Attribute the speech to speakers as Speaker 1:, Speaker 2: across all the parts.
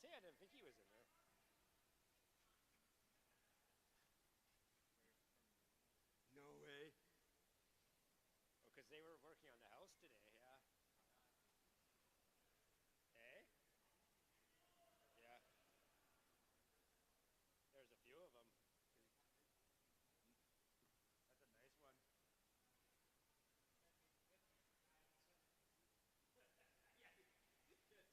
Speaker 1: say I didn't think he was in there. No way. Oh, because they were working on the house today, yeah. Hey? Yeah. There's a few of them. That's a nice one. Yeah. I don't know what's cooking me.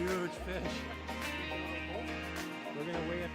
Speaker 1: Huge fish. We're gonna weigh it.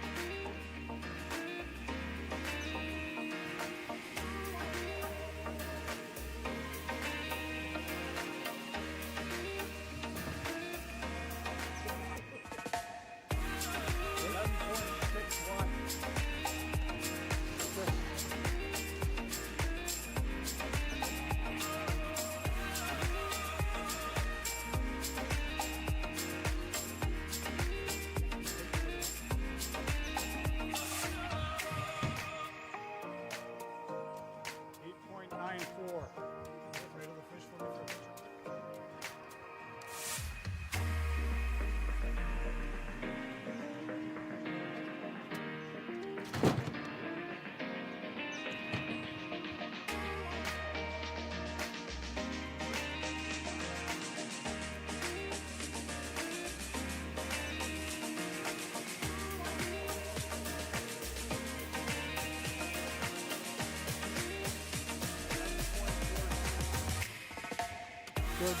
Speaker 1: Good.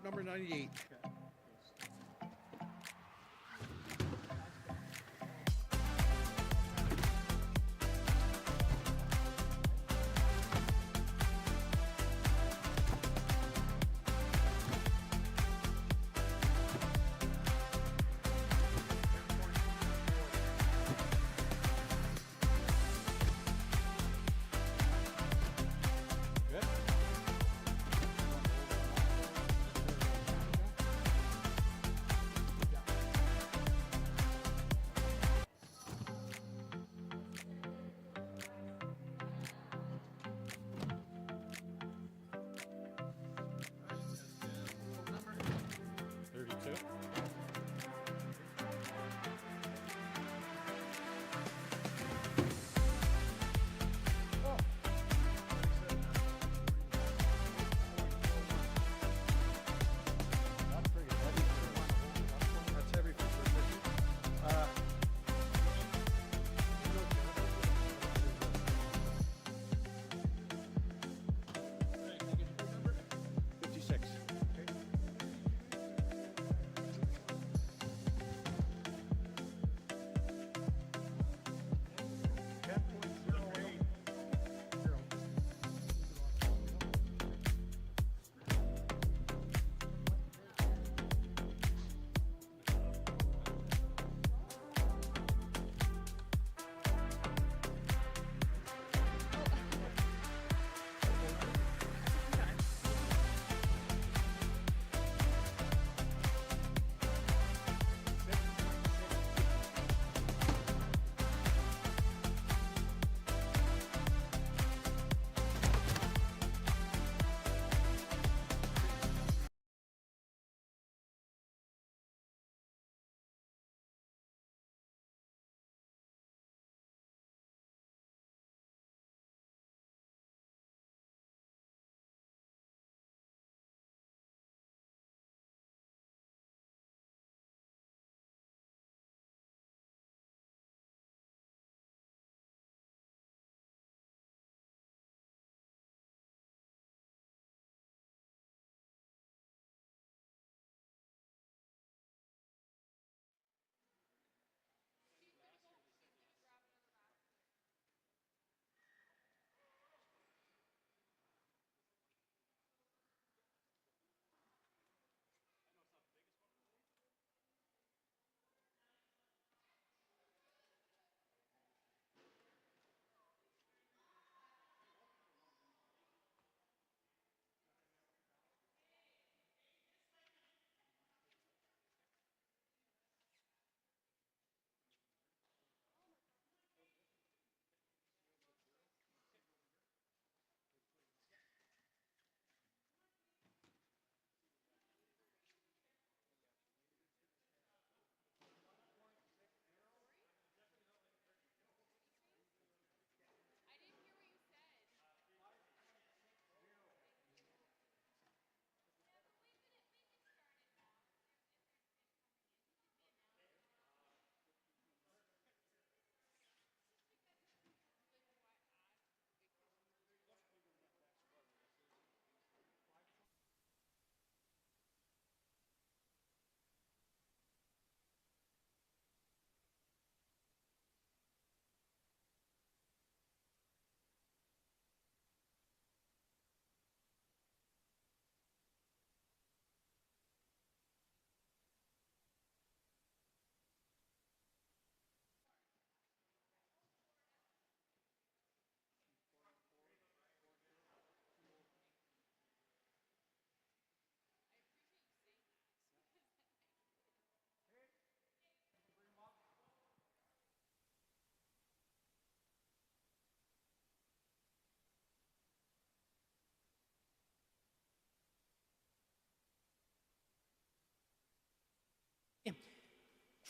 Speaker 2: Number 98.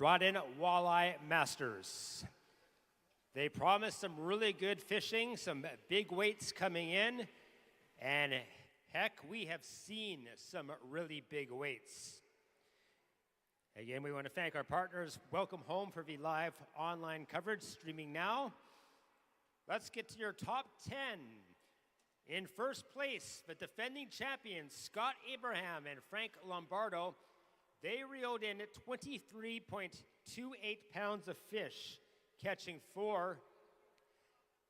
Speaker 1: Dryden Walleye Masters. They promise some really good fishing, some big weights coming in, and heck, we have seen some really big weights. Again, we want to thank our partners. Welcome home for the live online coverage streaming now. Let's get to your top 10. In first place, the defending champions, Scott Abraham and Frank Lombardo. They reeled in 23.28 pounds of fish, catching 4.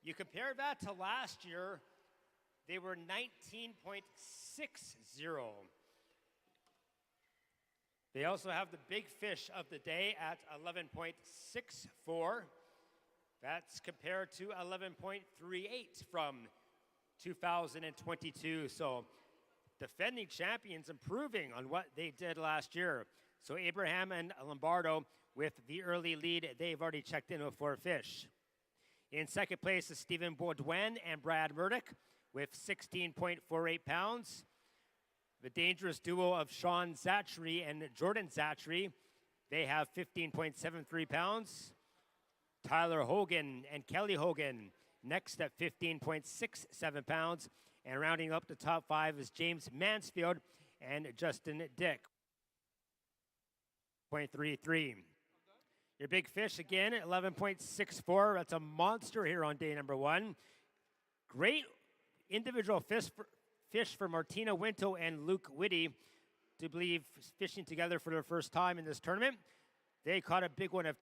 Speaker 1: You compare that to last year, they were 19.60. They also have the big fish of the day at 11.64. That's compared to 11.38 from 2022. So defending champions improving on what they did last year. So Abraham and Lombardo with the early lead, they've already checked in with 4 fish. In second place is Stephen Baudouin and Brad Murdoch with 16.48 pounds. The dangerous duo of Sean Zachary and Jordan Zachary, they have 15.73 pounds. Tyler Hogan and Kelly Hogan next at 15.67 pounds. And rounding up the top 5 is James Mansfield and Justin Dick. 0.33. Your big fish again at 11.64. That's a monster here on day number 1. Great individual fish for Martina Winto and Luke Whitty to believe fishing together for their first time in this tournament. They caught a big one of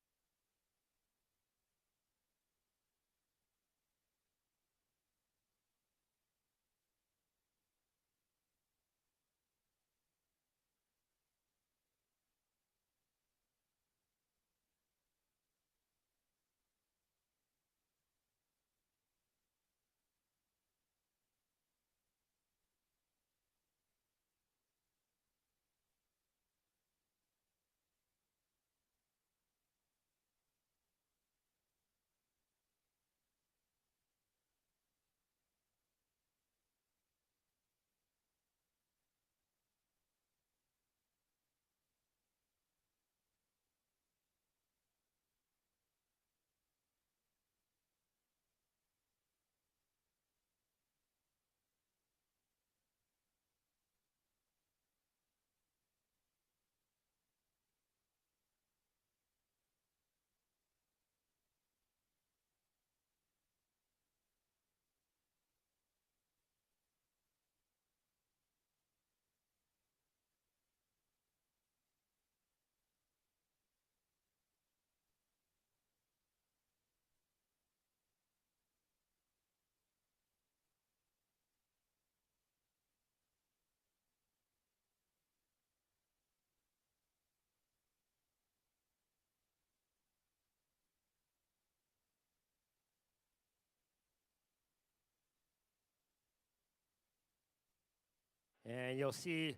Speaker 1: and you'll see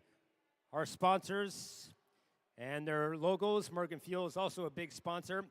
Speaker 1: our sponsors and their logos. Morgan Fuel is also a big sponsor.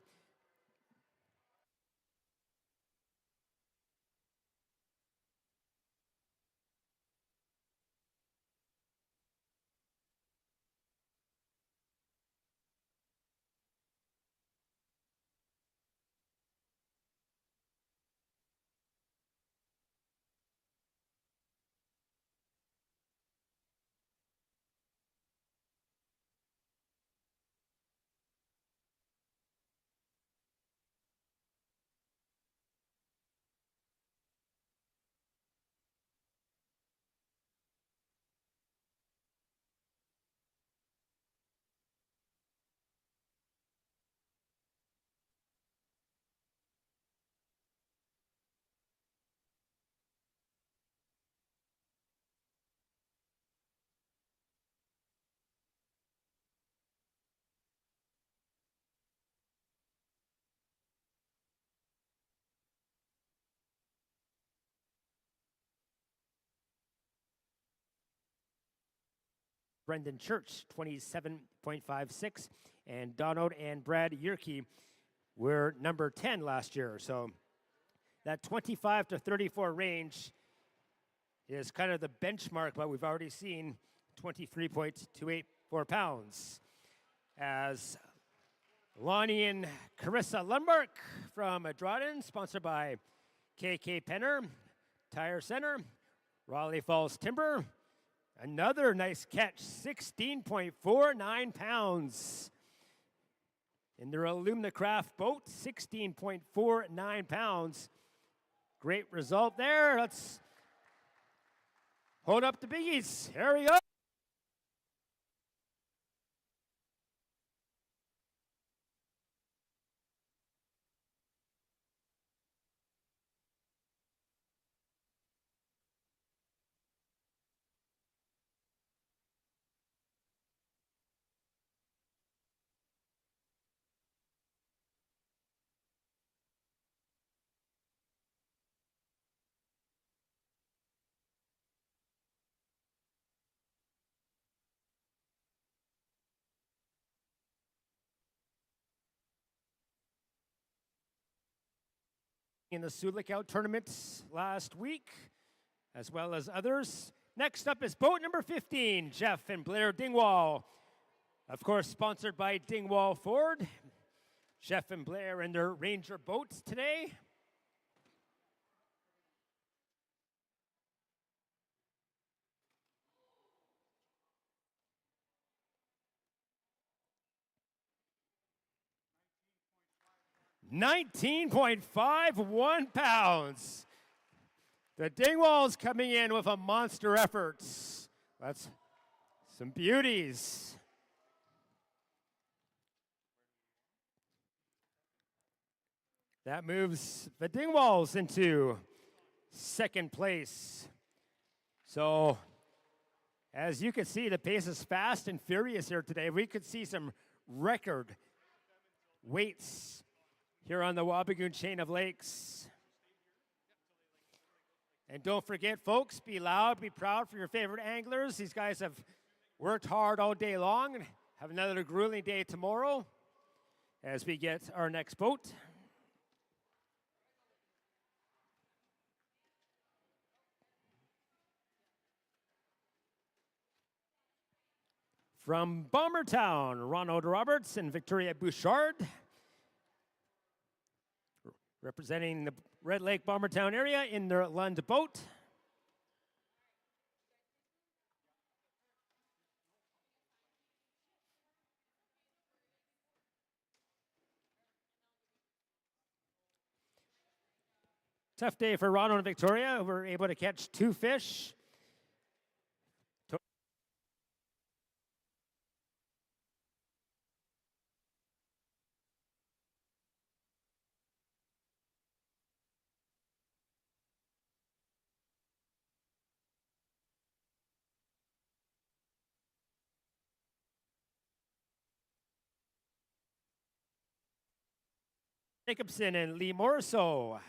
Speaker 1: Brendan Church, 27.56, and Donald and Brad Yerke were number 10 last year. So that 25 to 34 range is kind of the benchmark, but we've already seen 23.284 pounds. As Lonnie and Carissa Lundmark from Dryden, sponsored by KK Penner, Tire Center, Raleigh Falls Timber. Another nice catch, 16.49 pounds. In their Alumnicraft boat, 16.49 pounds. Great result there. Let's hold up the biggies. Here we go. In the Sioux Lookout tournaments last week, as well as others. Next up is boat number 15, Jeff and Blair Dingwall. Of course, sponsored by Dingwall Ford. Jeff and Blair in their Ranger boats today. $19.51 pounds. The Dingwalls coming in with a monster effort. That's some beauties. That moves the Dingwalls into second place. So, as you can see, the pace is fast and furious here today. We could see some record weights here on the Wabigoon chain of lakes. And don't forget, folks, be loud, be proud for your favorite anglers. These guys have worked hard all day long and have another grueling day tomorrow as we get our next boat. From Bombertown, Ronald Roberts and Victoria Bouchard, representing the Red Lake Bombertown area in their Lund boat. Tough day for Ronald and Victoria, who were able to catch 2 fish. Jacobson and Lee Morso,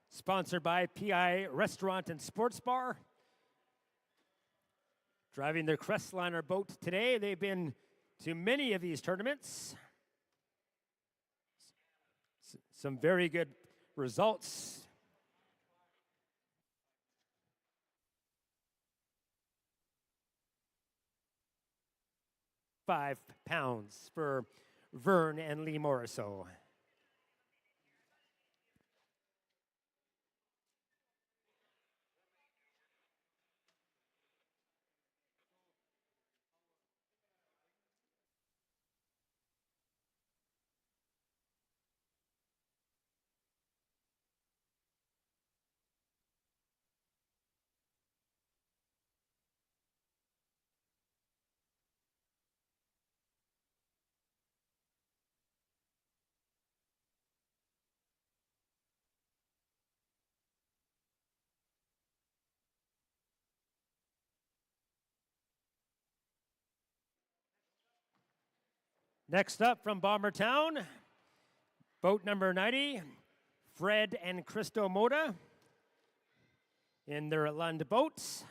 Speaker 1: sponsored by PI Restaurant and Sports Bar. Driving their Crestliner boat today. They've been to many of these tournaments. Some very good results. £5 for Vern and Lee Morriso. Next up from Bombertown, boat number 90, Fred and Christo Moda in their Lund boats.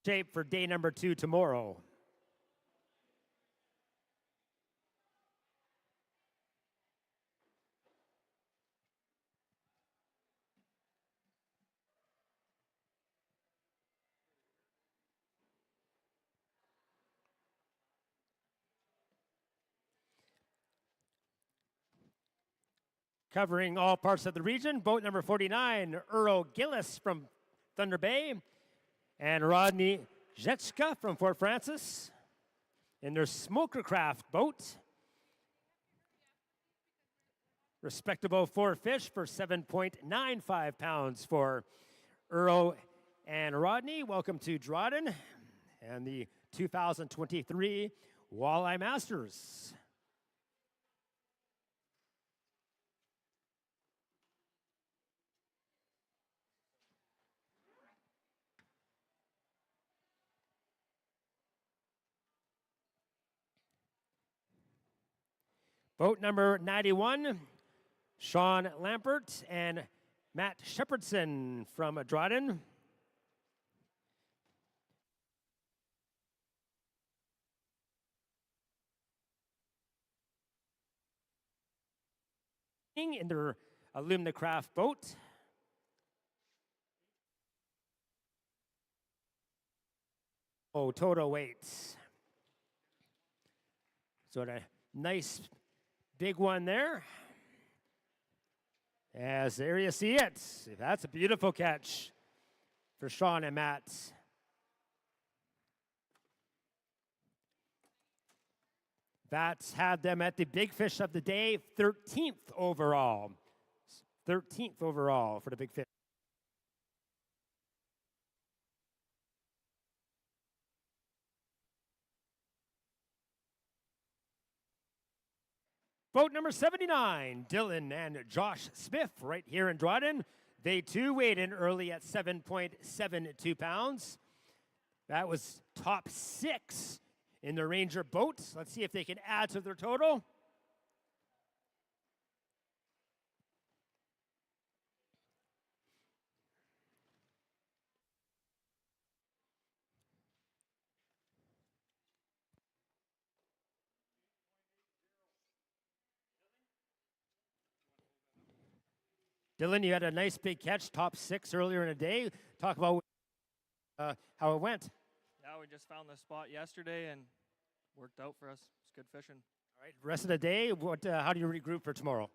Speaker 1: shape for day number 2 tomorrow. Covering all parts of the region, boat number 49, Earl Gillis from Thunder Bay, and Rodney Jetschka from Fort Francis in their smokercraft boat. Respectable 4 fish for 7.95 pounds for Earl and Rodney. Welcome to Dryden and the 2023 Walleye Masters. Boat number 91, Sean Lampert and Matt Shepherdson from Dryden. In their Alumnicraft boat. Oh, total weights. So a nice big one there. As there you see it. That's a beautiful catch for Sean and Matt. That's had them at the big fish of the day, 13th overall. 13th overall for the big fish. Boat number 79, Dylan and Josh Smith right here in Dryden. They too weighed in early at 7.72 pounds. That was top 6 in the Ranger boat. Let's see if they can add to their total. Dylan, you had a nice big catch, top 6 earlier in the day. Talk about how it went.
Speaker 2: Yeah, we just found this spot yesterday and worked out for us. It's good fishing.
Speaker 1: All right, rest of the day, how do you regroup for tomorrow?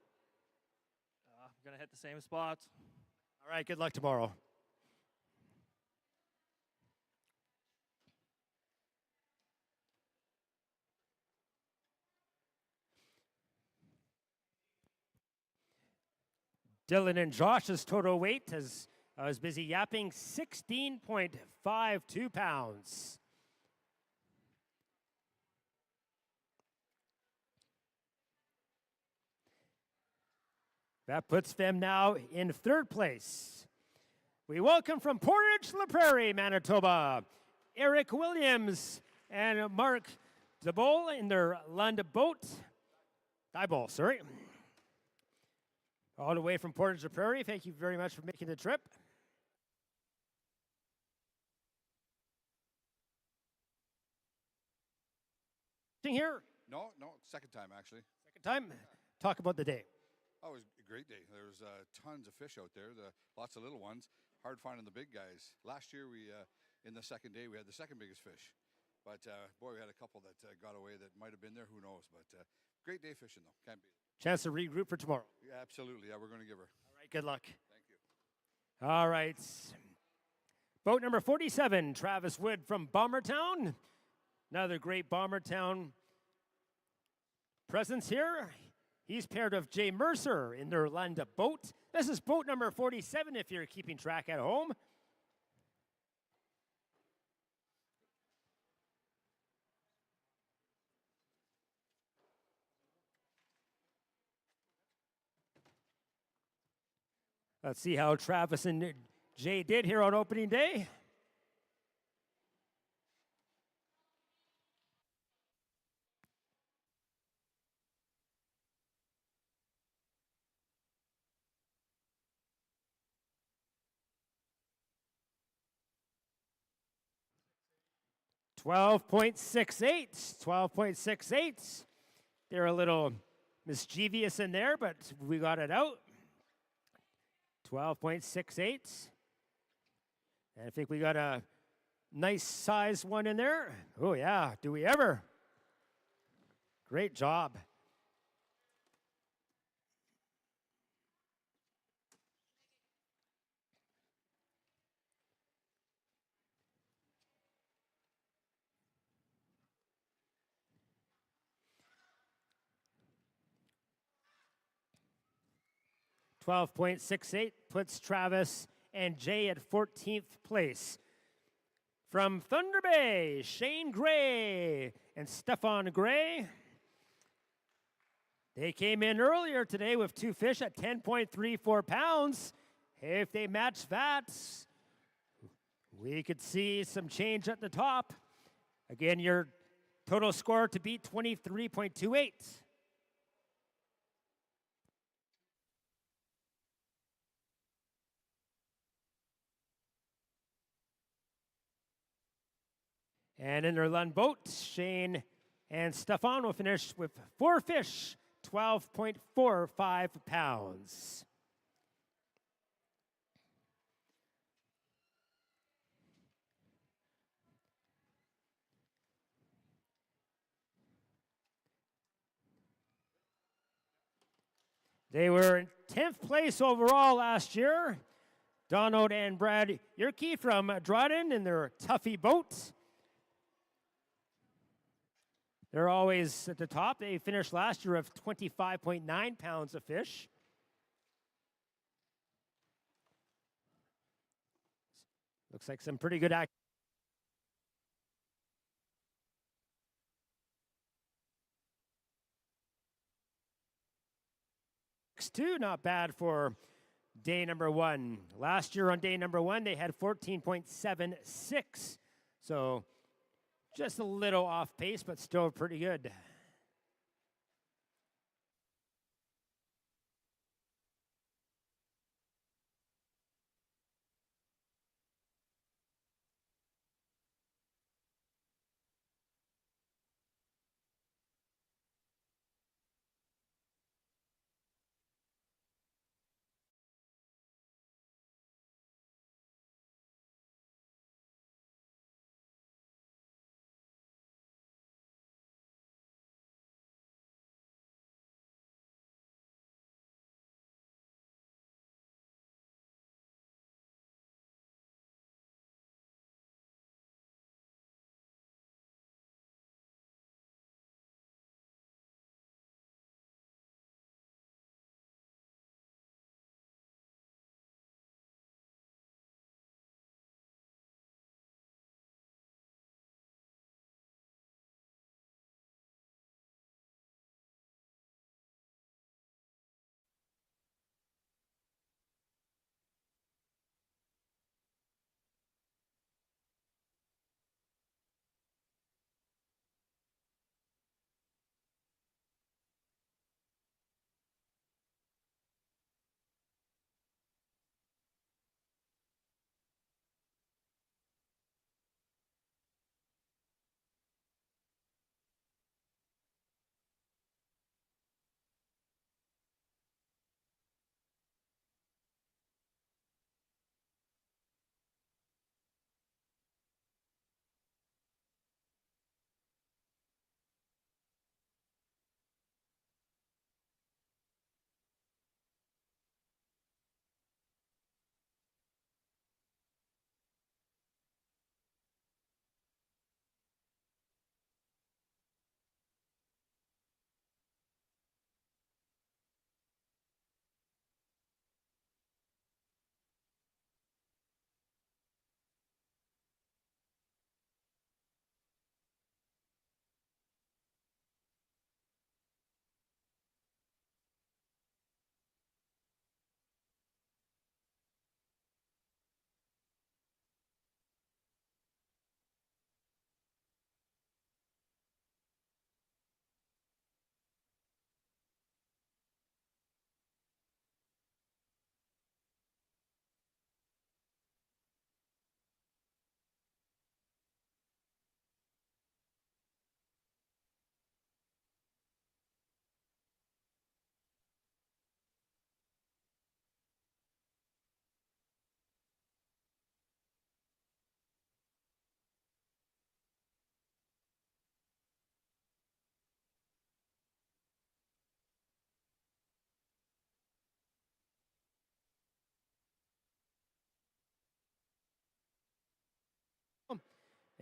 Speaker 2: I'm going to hit the same spots.
Speaker 1: All right, good luck tomorrow. Dylan and Josh's total weight, as I was busy yapping, 16.52 pounds. That puts them now in 3rd place. We welcome from Portage La Prairie, Manitoba, Eric Williams and Mark Diebold in their Lund boat. Diebold, sorry. All the way from Portage La Prairie. Thank you very much for making the trip. Here?
Speaker 3: No, second time actually.
Speaker 1: Second time? Talk about the day.
Speaker 3: Oh, it was a great day. There was tons of fish out there, lots of little ones. Hard finding the big guys. Last year, in the second day, we had the second biggest fish. But boy, we had a couple that got away that might have been there. Who knows? But great day fishing, though. Can't beat it.
Speaker 1: Chance to regroup for tomorrow.
Speaker 3: Yeah, absolutely. Yeah, we're going to give her.
Speaker 1: All right, good luck.
Speaker 3: Thank you.
Speaker 1: All right. Boat number 47, Travis Wood from Bombertown. Another great Bombertown presence here. He's paired with Jay Mercer in their Lunda boat. This is boat number 47 if you're keeping track at home. Let's see how Travis and Jay did here on opening day. 12.68. 12.68. They're a little mischievous in there, but we got it out. 12.68. And I think we got a nice size one in there. Oh, yeah. Do we ever? Great job. $12.68 puts Travis and Jay at 14th place. From Thunder Bay, Shane Gray and Stefan Gray. They came in earlier today with 2 fish at 10.34 pounds. Hey, if they match that, we could see some change at the top. Again, your total score to beat 23.28. And in their Lund boat, Shane and Stefan will finish with 4 fish, 12.45 pounds. They were in 10th place overall last year. Donald and Brad Yerke from Dryden in their Tuffy boat. They're always at the top. They finished last year with 25.9 pounds of fish. Looks like some pretty good action. Too, not bad for day number 1. Last year on day number 1, they had 14.76. So just a little off pace, but still pretty good.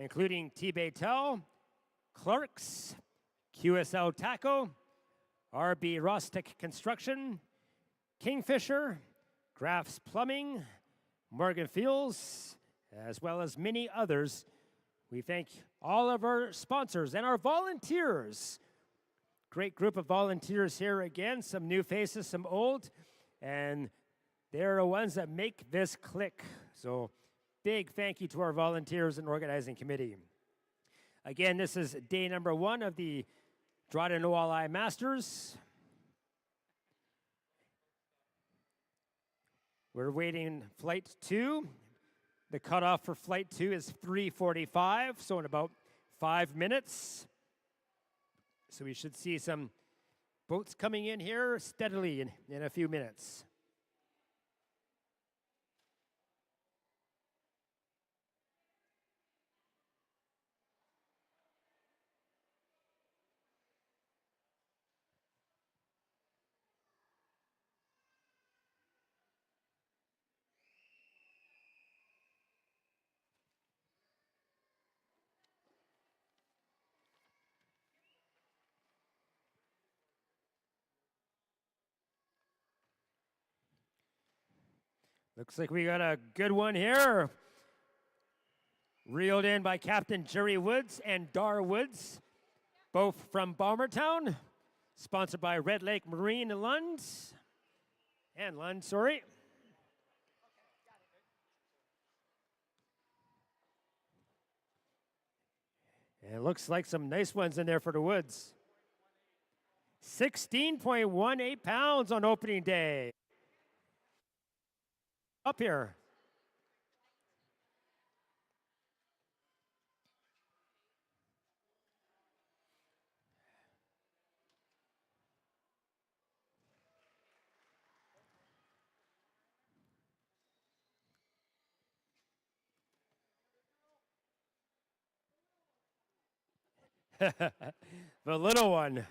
Speaker 1: including T-Baytel, Clark's, QSL Taco, RB Rostic Construction, Kingfisher, Graff's Plumbing, Morgan Fields, as well as many others. We thank all of our sponsors and our volunteers. Great group of volunteers here again, some new faces, some old, and they're the ones that make this click. So big thank you to our volunteers and organizing committee. Again, this is day number 1 of the Dryden Walleye Masters. We're waiting flight 2. The cutoff for flight 2 is 3:45, so in about 5 minutes. So we should see some boats coming in here steadily in a few minutes. Looks like we got a good one here. Reeled in by Captain Jerry Woods and Dar Woods, both from Bombertown. Sponsored by Red Lake Marine and Lund. And Lund, sorry. And it looks like some nice ones in there for the Woods. 16.18 pounds on opening day. Up here. The little one.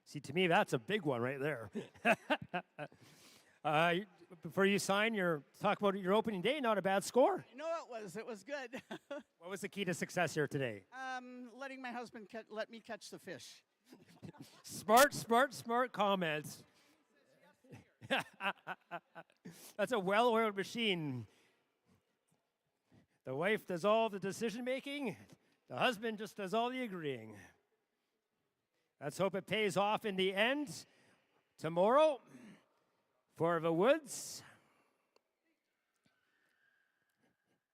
Speaker 1: See, to me, that's a big one right there. Before you talk about your opening day, not a bad score.
Speaker 4: No, it was good.
Speaker 1: What was the key to success here today?
Speaker 4: Letting my husband let me catch the fish.
Speaker 1: Smart comments. That's a well-oiled machine. The wife does all the decision making. The husband just does all the agreeing. Let's hope it pays off in the end tomorrow for the Woods.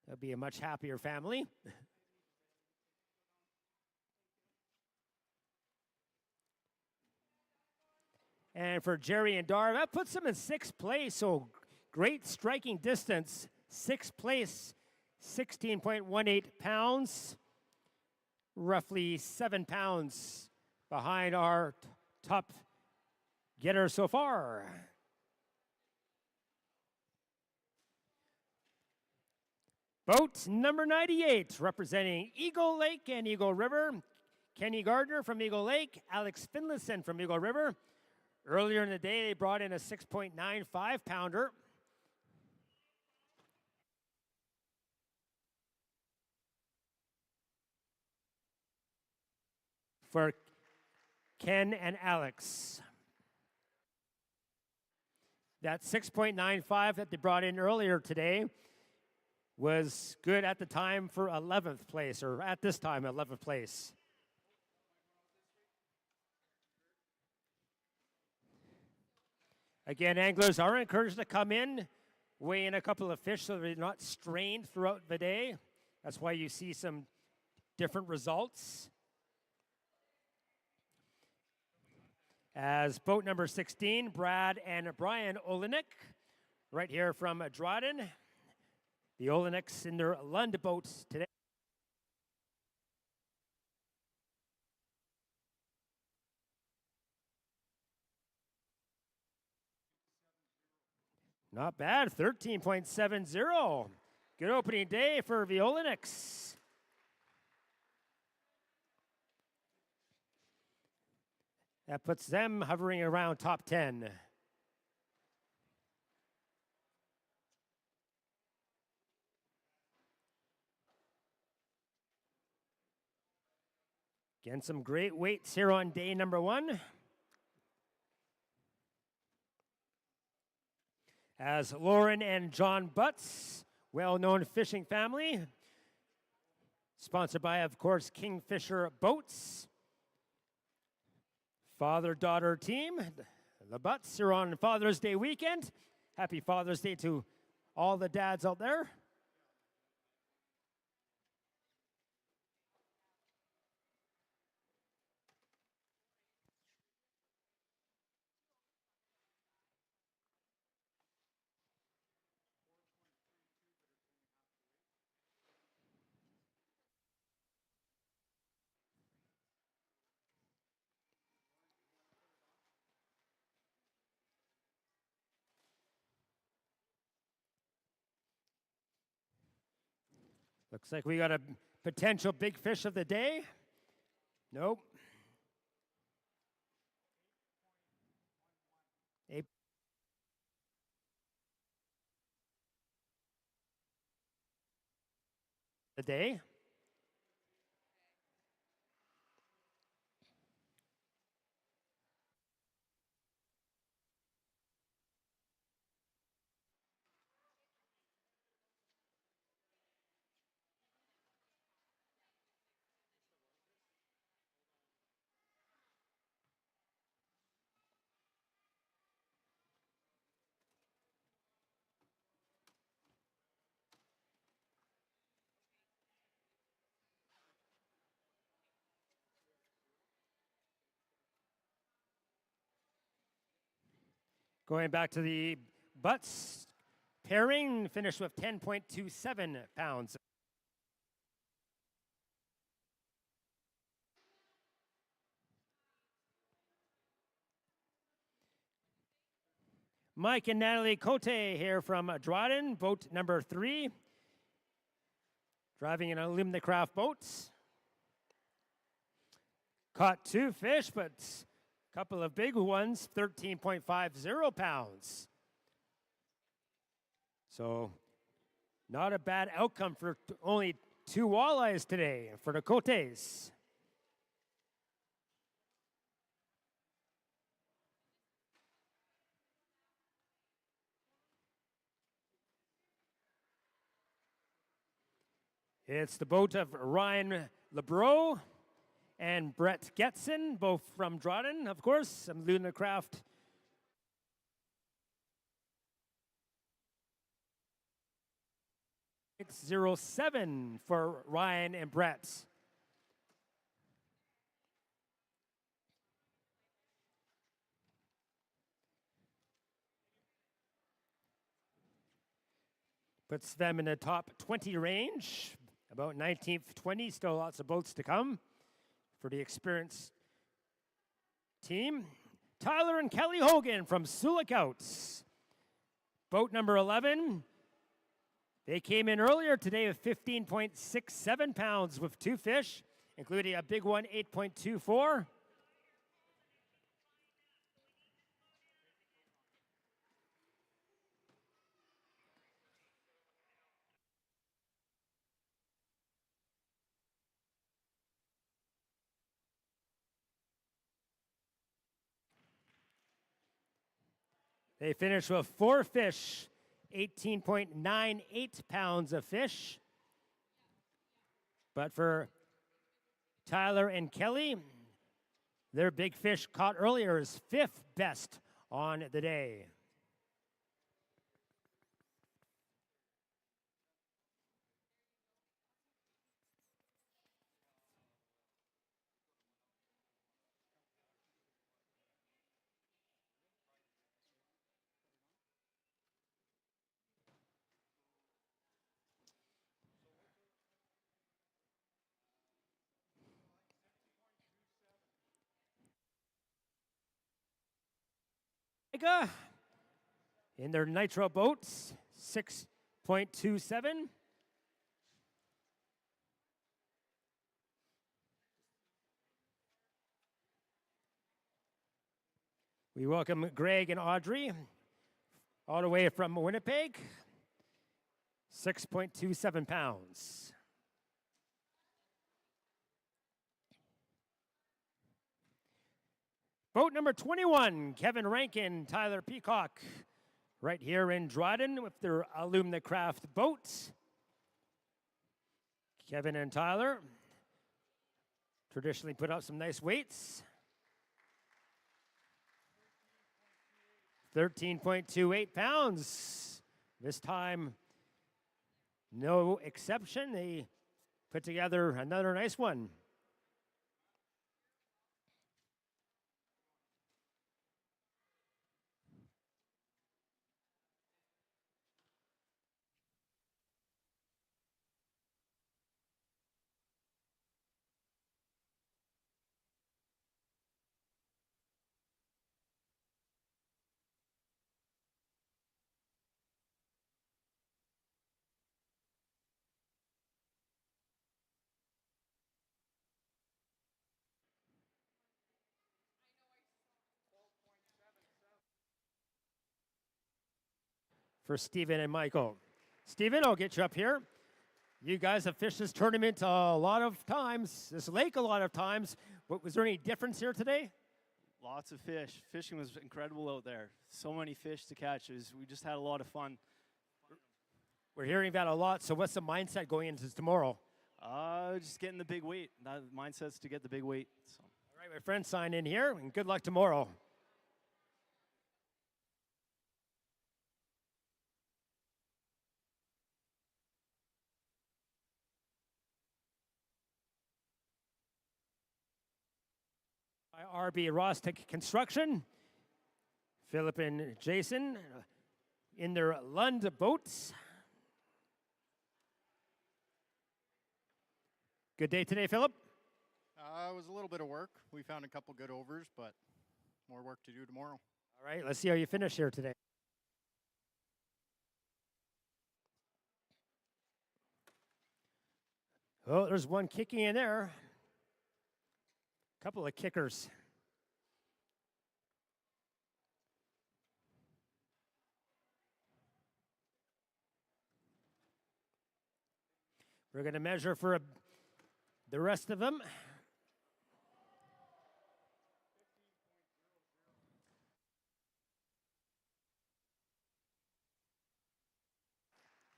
Speaker 1: They'll be a much happier family. And for Jerry and Dar, that puts them in 6th place. So great striking distance. 6th place, 16.18 pounds. Roughly 7 pounds behind our top getter so far. Boat number 98, representing Eagle Lake and Eagle River. Kenny Gardner from Eagle Lake, Alex Finlayson from Eagle River. Earlier in the day, they brought in a 6.95 pounder. For Ken and Alex. That 6.95 that they brought in earlier today was good at the time for 11th place, or at this time, 11th place. Again, anglers are encouraged to come in, weigh in a couple of fish so they're not strained throughout the day. That's why you see some different results. As boat number 16, Brad and Brian Olenek, right here from Dryden. The Oleneks in their Lund boats today. Not bad, 13.70. Good opening day for the Oleneks. That puts them hovering around top 10. Again, some great weights here on day number 1. As Lauren and John Butts, well-known fishing family, sponsored by, of course, Kingfisher Boats. Father-daughter team, the Butts are on Father's Day weekend. Happy Father's Day to all the dads out there. Looks like we got a potential big fish of the day. Nope. The day. Going back to the Butts pairing, finished with 10.27 pounds. Mike and Natalie Cote here from Dryden, boat number 3, driving an aluminum craft boat. Caught 2 fish, but a couple of big ones, 13.50 pounds. So not a bad outcome for only 2 walleyes today for the Cotes. It's the boat of Ryan LeBreau and Brett Getson, both from Dryden, of course, some Luna Craft. It's 07 for Ryan and Brett. Puts them in the top 20 range, about 19th, 20, still lots of boats to come for the experienced team. Tyler and Kelly Hogan from Sulikouts. Boat number 11. They came in earlier today with 15.67 pounds with 2 fish, including a big one, 8.24. They finished with 4 fish, 18.98 pounds of fish. But for Tyler and Kelly, their big fish caught earlier is 5th best on the day. In their nitro boats, 6.27. We welcome Greg and Audrey, all the way from Winnipeg, 6.27 pounds. Boat number 21, Kevin Rankin, Tyler Peacock, right here in Dryden with their Alumnicraft boat. Kevin and Tyler traditionally put out some nice weights. 13.28 pounds. This time, no exception. They put together another nice one. For Stephen and Michael. Stephen, I'll get you up here. You guys have fished this tournament a lot of times, this lake a lot of times. Was there any difference here today?
Speaker 2: Lots of fish. Fishing was incredible out there. So many fish to catch. We just had a lot of fun.
Speaker 1: We're hearing that a lot. So what's the mindset going into tomorrow?
Speaker 2: Just getting the big weight. That mindset's to get the big weight. So.
Speaker 1: All right, my friend, sign in here, and good luck tomorrow. RB Rostec Construction, Philip and Jason in their Lund boats. Good day today, Philip?
Speaker 5: It was a little bit of work. We found a couple good overs, but more work to do tomorrow.
Speaker 1: All right, let's see how you finish here today. Oh, there's one kicking in there. Couple of kickers. We're going to measure for the rest of them.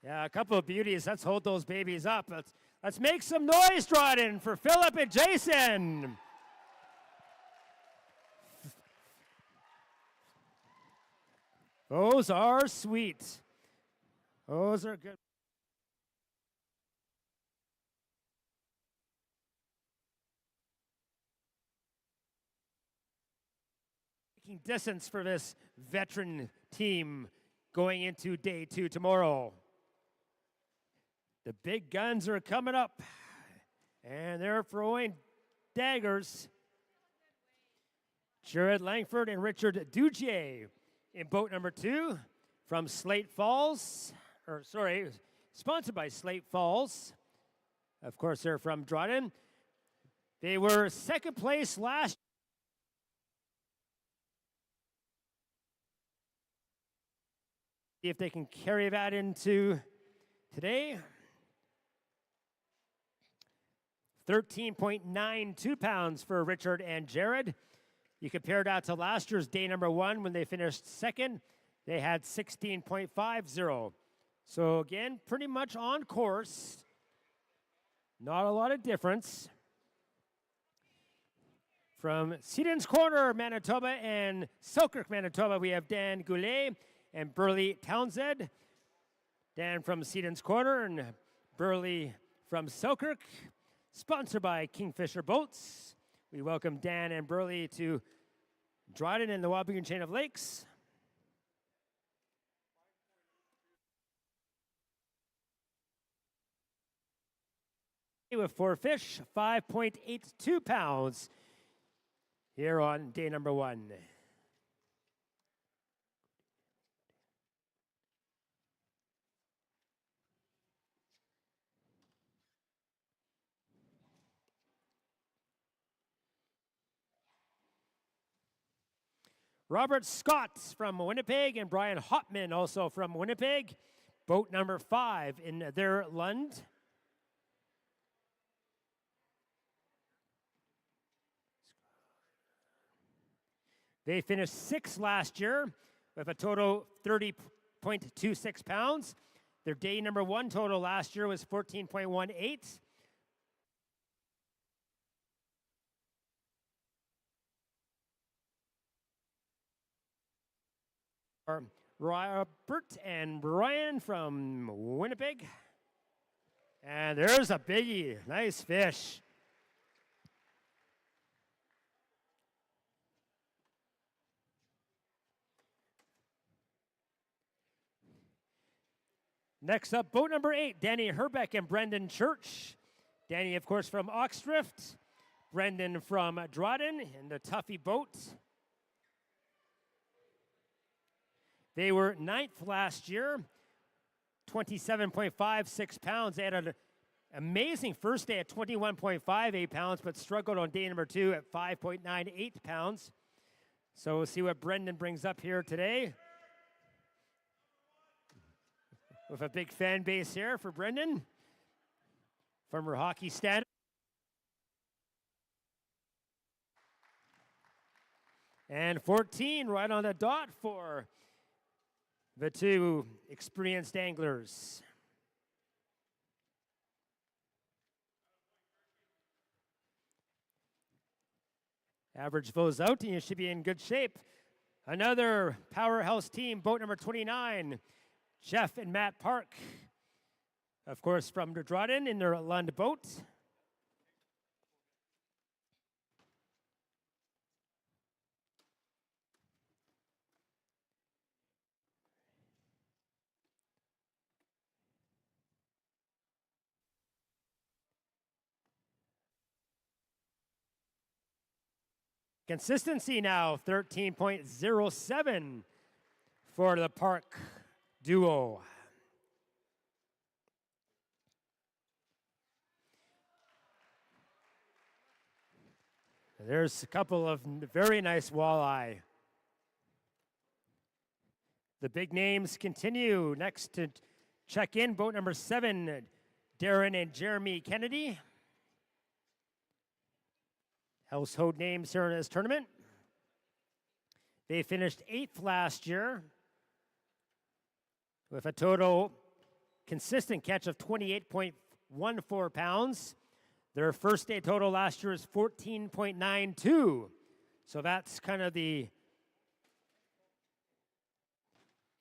Speaker 1: Yeah, a couple of beauties. Let's hold those babies up. Let's make some noise, Dryden, for Philip and Jason. Those are sweet. Those are good. Making distance for this veteran team going into day 2 tomorrow. The big guns are coming up, and they're throwing daggers. Jared Langford and Richard Dugier in boat number 2 from Slate Falls, sponsored by Slate Falls. Of course, they're from Dryden. They were second place last year. See if they can carry that into today. 13.92 pounds for Richard and Jared. You compare that to last year's day number 1 when they finished second. They had 16.50. So again, pretty much on course. Not a lot of difference. From Sedens Corner, Manitoba, and Selkirk, Manitoba, we have Dan Goulet and Burley Townsend. Dan from Sedens Corner and Burley from Selkirk. Sponsored by Kingfisher Boats. We welcome Dan and Burley to Dryden and the Wabigoon Chain of Lakes. With 4 fish, 5.82 pounds here on day number 1. Robert Scott from Winnipeg and Brian Hopman also from Winnipeg. Boat number 5 in their Lund. They finished 6th last year with a total 30.26 pounds. Their day number 1 total last year was 14.18. Robert and Brian from Winnipeg. And there's a biggie. Nice fish. Next up, boat number 8, Danny Herbeck and Brendan Church. Danny, of course, from Oxdrift. Brendan from Dryden in the Tuffy boat. They were 9th last year, 27.56 pounds. They had an amazing first day at 21.58 pounds, but struggled on day number 2 at 5.98 pounds. So we'll see what Brendan brings up here today. With a big fan base here for Brendan. Former hockey standard. And 14 right on the dot for the 2 experienced anglers. Average those out and you should be in good shape. Another powerhouse team, boat number 29, Jeff and Matt Park. Of course, from Dryden in their Lund boat. Consistency now, 13.07 for the Park duo. There's a couple of very nice walleye. The big names continue. Next to check in, boat number 7, Darren and Jeremy Kennedy. Household names here in this tournament. They finished 8th last year with a total consistent catch of 28.14 pounds. Their first day total last year is 14.92. So that's kind of the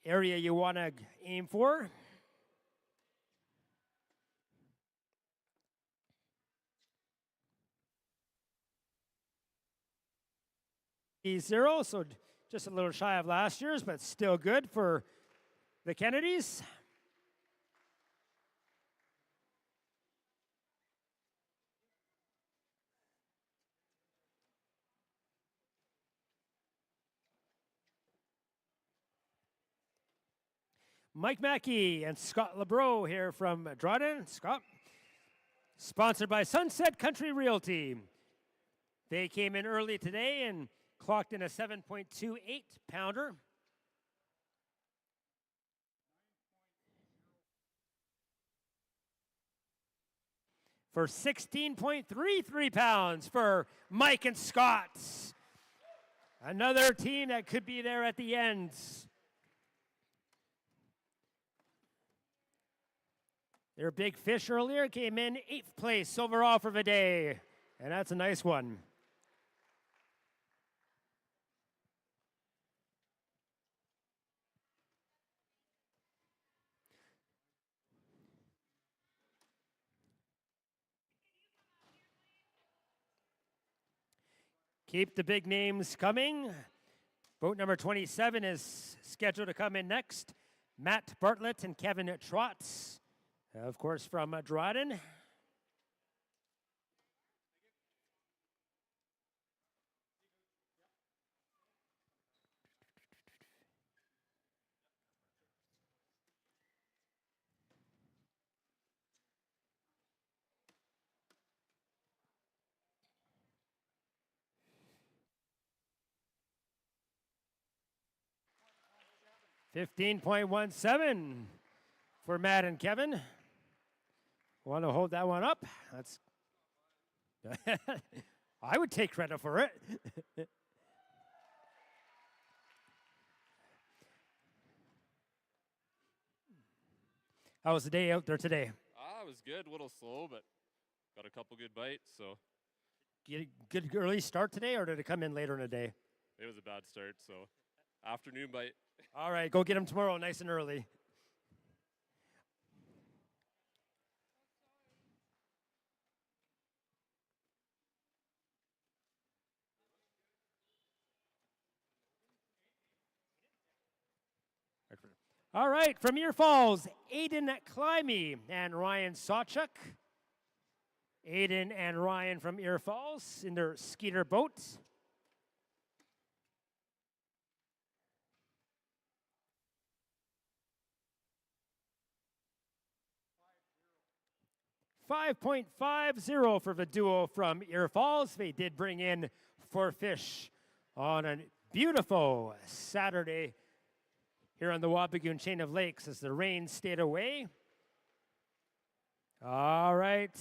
Speaker 1: area you want to aim for. Zero, so just a little shy of last year's, but still good for the Kennedys. Mike Mackey and Scott LeBreau here from Dryden. Scott, sponsored by Sunset Country Realty. They came in early today and clocked in a 7.28 pounder. For 16.33 pounds for Mike and Scott. Another team that could be there at the end. Their big fish earlier came in 8th place overall for the day. And that's a nice one. Keep the big names coming. Boat number 27 is scheduled to come in next. Matt Bartlett and Kevin Trotz, of course, from Dryden. $15.17 for Matt and Kevin. Want to hold that one up? That's. I would take credit for it. How was the day out there today?
Speaker 6: It was good, a little slow, but got a couple good bites, so
Speaker 1: Get a good early start today, or did it come in later in the day?
Speaker 6: it was a bad start, so afternoon bite.
Speaker 1: All right, go get them tomorrow nice and early. All right, from Ear Falls, Aiden Climby and Ryan Sawchuk. Aiden and Ryan from Ear Falls in their Skeeter boat. $5.50 for the duo from Ear Falls. They did bring in 4 fish on a beautiful Saturday here on the Wabigoon chain of lakes as the rain stayed away. All right.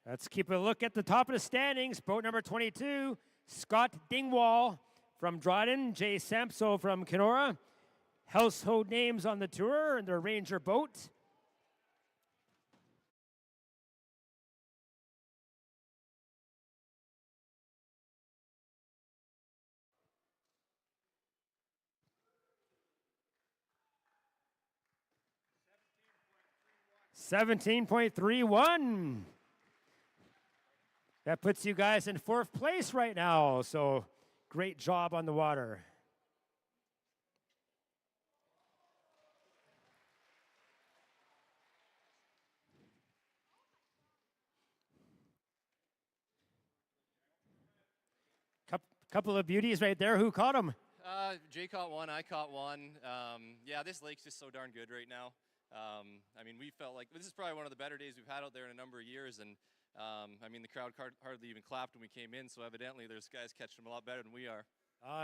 Speaker 1: Let's keep a look at the top of the standings. Boat number 22, Scott Dingwall from Dryden, Jay Samso from Kenora. Household names on the tour and their Ranger boat. $17.31. That puts you guys in 4th place right now. So great job on the water. Couple of beauties right there. Who caught them?
Speaker 7: Jay caught one, I caught one. Yeah, this lake's just so darn good right now. I mean, we felt like this is probably one of the better days we've had out there in a number of years, and I mean, the crowd hardly even clapped when we came in, so evidently there's guys catching them a lot better than we are.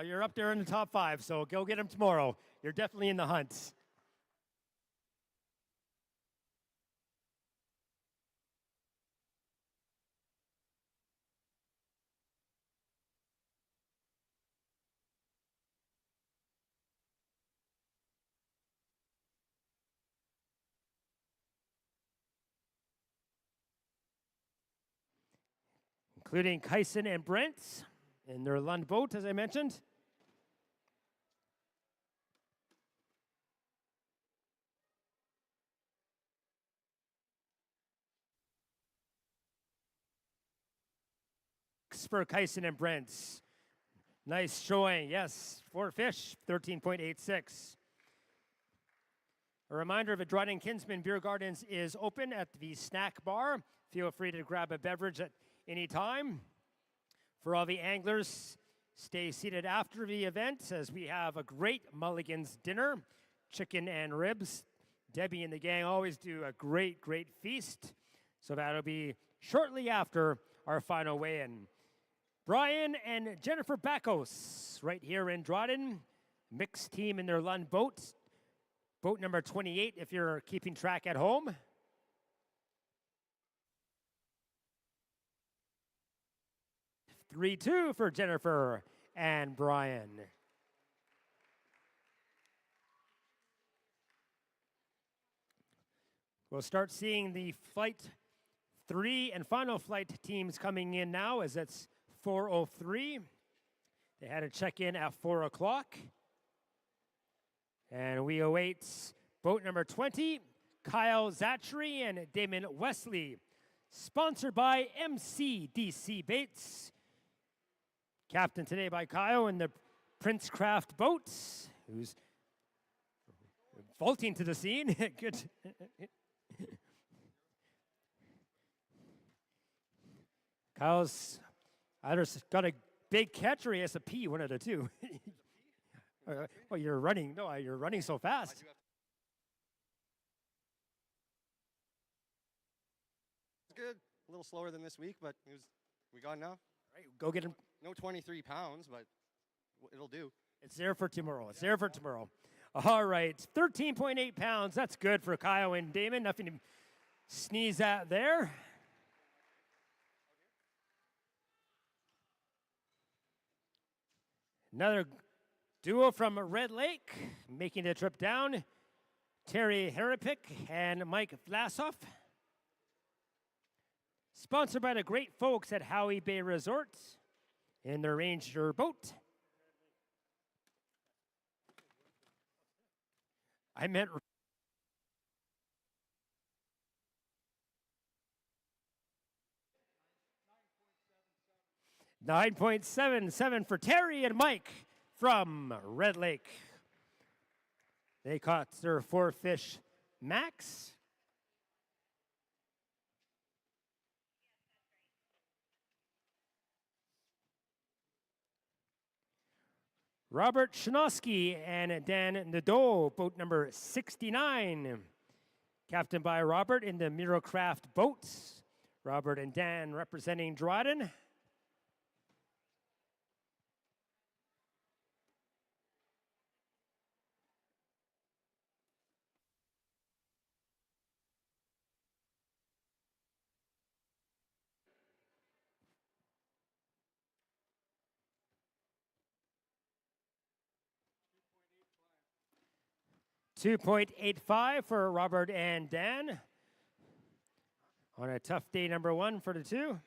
Speaker 1: You're up there in the top 5, so go get them tomorrow. You're definitely in the hunt. Including Kyson and Brent in their Lund boat, as I mentioned. For Kyson and Brent. Nice showing, yes. 4 fish, 13.86. A reminder of Dryden Kinsman Beer Gardens is open at the snack bar. Feel free to grab a beverage at any time. For all the anglers, stay seated after the event as we have a great Mulligan's dinner, chicken and ribs. Debbie and the gang always do a great, great feast. So that'll be shortly after our final weigh-in. Brian and Jennifer Backos right here in Dryden. Mixed team in their Lund boat. Boat number 28 if you're keeping track at home. $3-2 for Jennifer and Brian. We'll start seeing the flight 3 and final flight teams coming in now as it's 4:03. They had to check in at 4 o'clock. And we await boat number 20, Kyle Zachary and Damon Wesley. Sponsored by MCDC Baits. Captain today by Kyle in the Prince Craft boat, who's vaulting to the scene. Good. Kyle's either got a big catch or he has a pee, one of the two. Oh, you're running. No, you're running so fast.
Speaker 8: It's good. A little slower than this week, but we got enough.
Speaker 1: All right, go get him.
Speaker 8: No 23 pounds, but it'll do.
Speaker 1: It's there for tomorrow. It's there for tomorrow. All right, 13.8 pounds. That's good for Kyle and Damon. Nothing to sneeze at there. Another duo from Red Lake making the trip down. Terry Harapik and Mike Vlasoff. Sponsored by the great folks at Howie Bay Resort in their Ranger boat. I meant 9.77 for Terry and Mike from Red Lake. They caught their 4 fish max. Robert Shinosky and Dan Nadeau, boat number 69. Captained by Robert in the Miracraft boats. Robert and Dan representing Dryden. $2.85 for Robert and Dan on a tough day number 1 for the 2.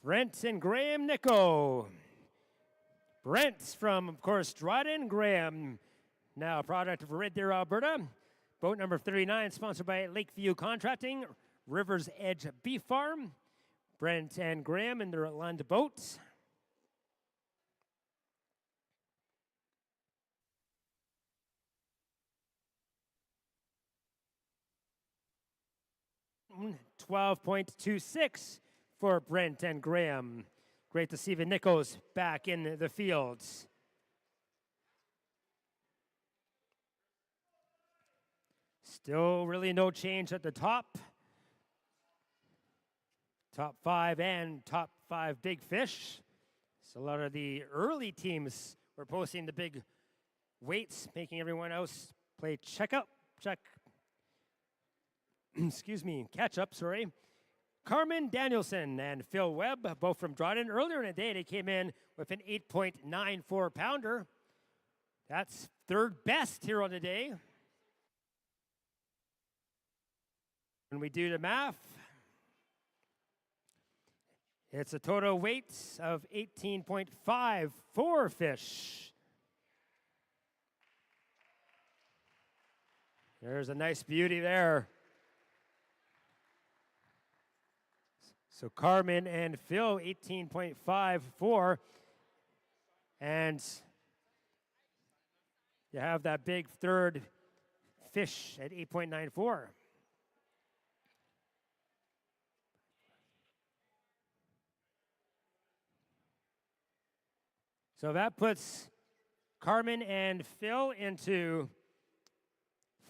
Speaker 1: Brent and Graham Nico. Brent's from, of course, Dryden. Graham, now a product of Red Deer, Alberta. Boat number 39, sponsored by Lakeview Contracting, River's Edge Beef Farm. Brent and Graham in their land boats. $12.26 for Brent and Graham. Great to see the Nichols back in the fields. Still really no change at the top. Top 5 and top 5 big fish. So a lot of the early teams were posting the big weights, making everyone else play check, excuse me, catch up, sorry. Carmen Danielson and Phil Webb, both from Dryden. Earlier in the day, they came in with an 8.94 pounder. That's 3rd best here on the day. When we do the math, it's a total weight of 18.54 fish. There's a nice beauty there. So Carmen and Phil, 18.54. And you have that big 3rd fish at 8.94. So that puts Carmen and Phil into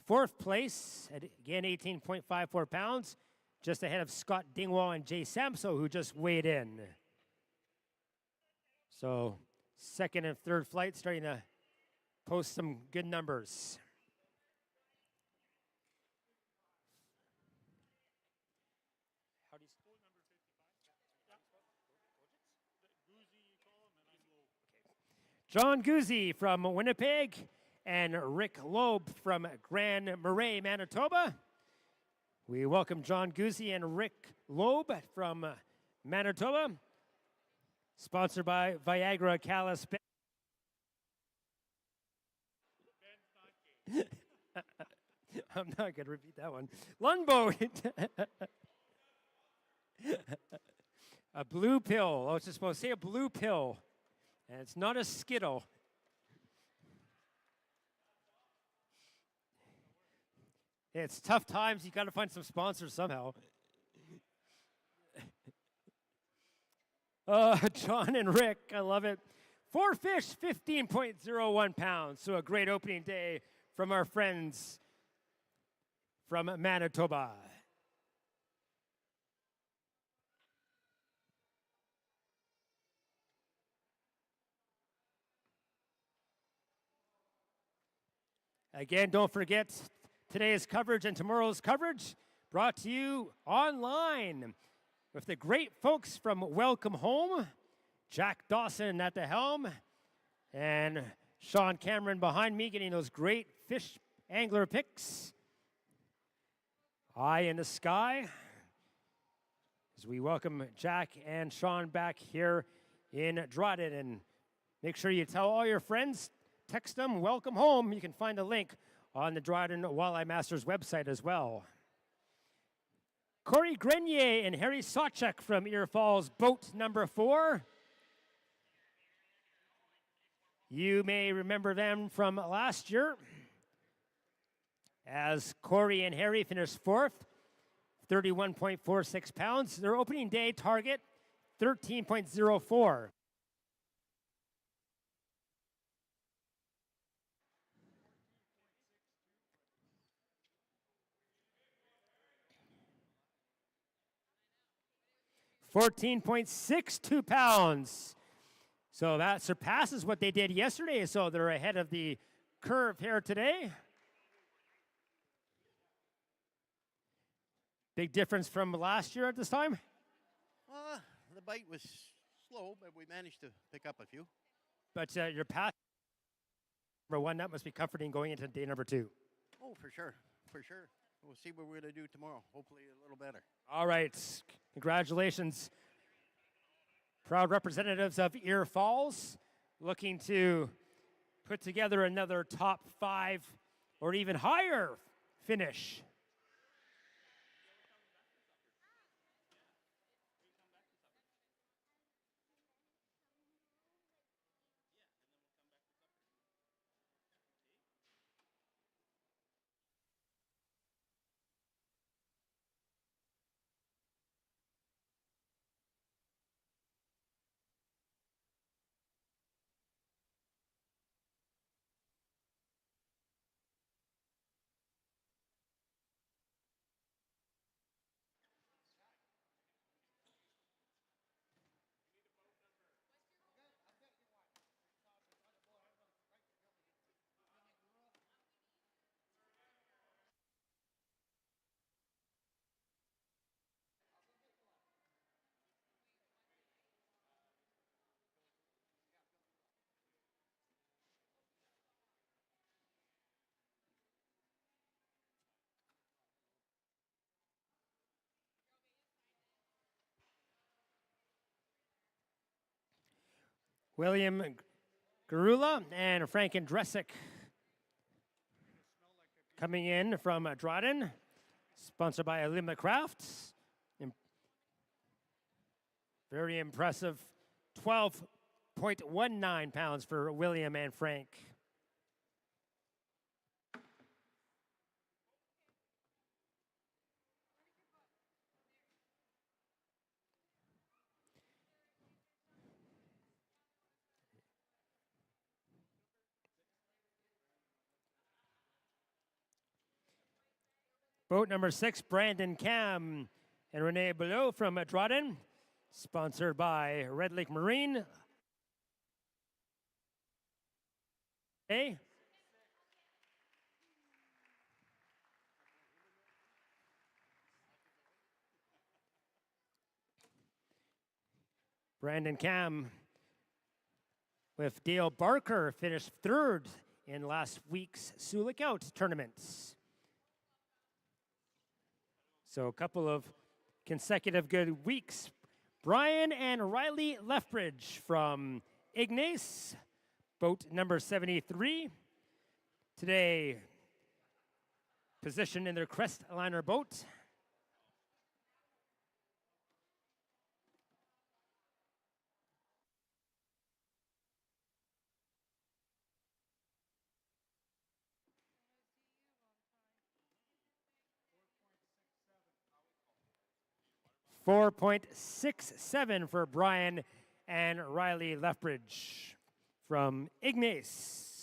Speaker 1: 4th place at, again, 18.54 pounds. Just ahead of Scott Dingwall and Jay Samso, who just weighed in. So 2nd and 3rd flight starting to post some good numbers. John Guzzi from Winnipeg and Rick Loeb from Grand Marais, Manitoba. We welcome John Guzzi and Rick Loeb from Manitoba, sponsored by Viagra Callis. I'm not going to repeat that one. Lungboat. A blue pill. I was just supposed to say a blue pill. And it's not a Skittle. It's tough times. You got to find some sponsors somehow. John and Rick, I love it. 4 fish, 15.01 pounds. So a great opening day from our friends from Manitoba. Again, don't forget today's coverage and tomorrow's coverage brought to you online with the great folks from Welcome Home, Jack Dawson at the helm, and Sean Cameron behind me getting those great fish angler picks. Eye in the sky as we welcome Jack and Sean back here in Dryden. And make sure you tell all your friends, text them, welcome home. You can find a link on the Dryden Walleye Masters website as well. Corey Grenier and Harry Sawchuk from Ear Falls, boat number 4. You may remember them from last year as Corey and Harry finished 4th, 31.46 pounds. Their opening day target, 13.04. $14.62 pounds. So that surpasses what they did yesterday. So they're ahead of the curve here today. Big difference from last year at this time?
Speaker 9: The bite was slow, but we managed to pick up a few.
Speaker 1: But your path, number 1, that must be comforting going into day number 2.
Speaker 9: Oh, for sure. For sure. We'll see what we're going to do tomorrow. Hopefully a little better.
Speaker 1: All right. Congratulations. Proud representatives of Ear Falls looking to put together another top 5 or even higher finish. William Garula and Franken Dresick coming in from Dryden, sponsored by Alima Crafts. Very impressive, 12.19 pounds for William and Frank. Boat number 6, Brandon Cam and Renee Below from Dryden, sponsored by Red Lake Marine. Hey. Brandon Cam with Dale Barker finished 3rd in last week's Sioux Lookout tournaments. So a couple of consecutive good weeks. Brian and Riley Lethbridge from Ignace, boat number 73. Today, positioned in their Crestliner boat. .67 for Brian and Riley Lethbridge from Ignace.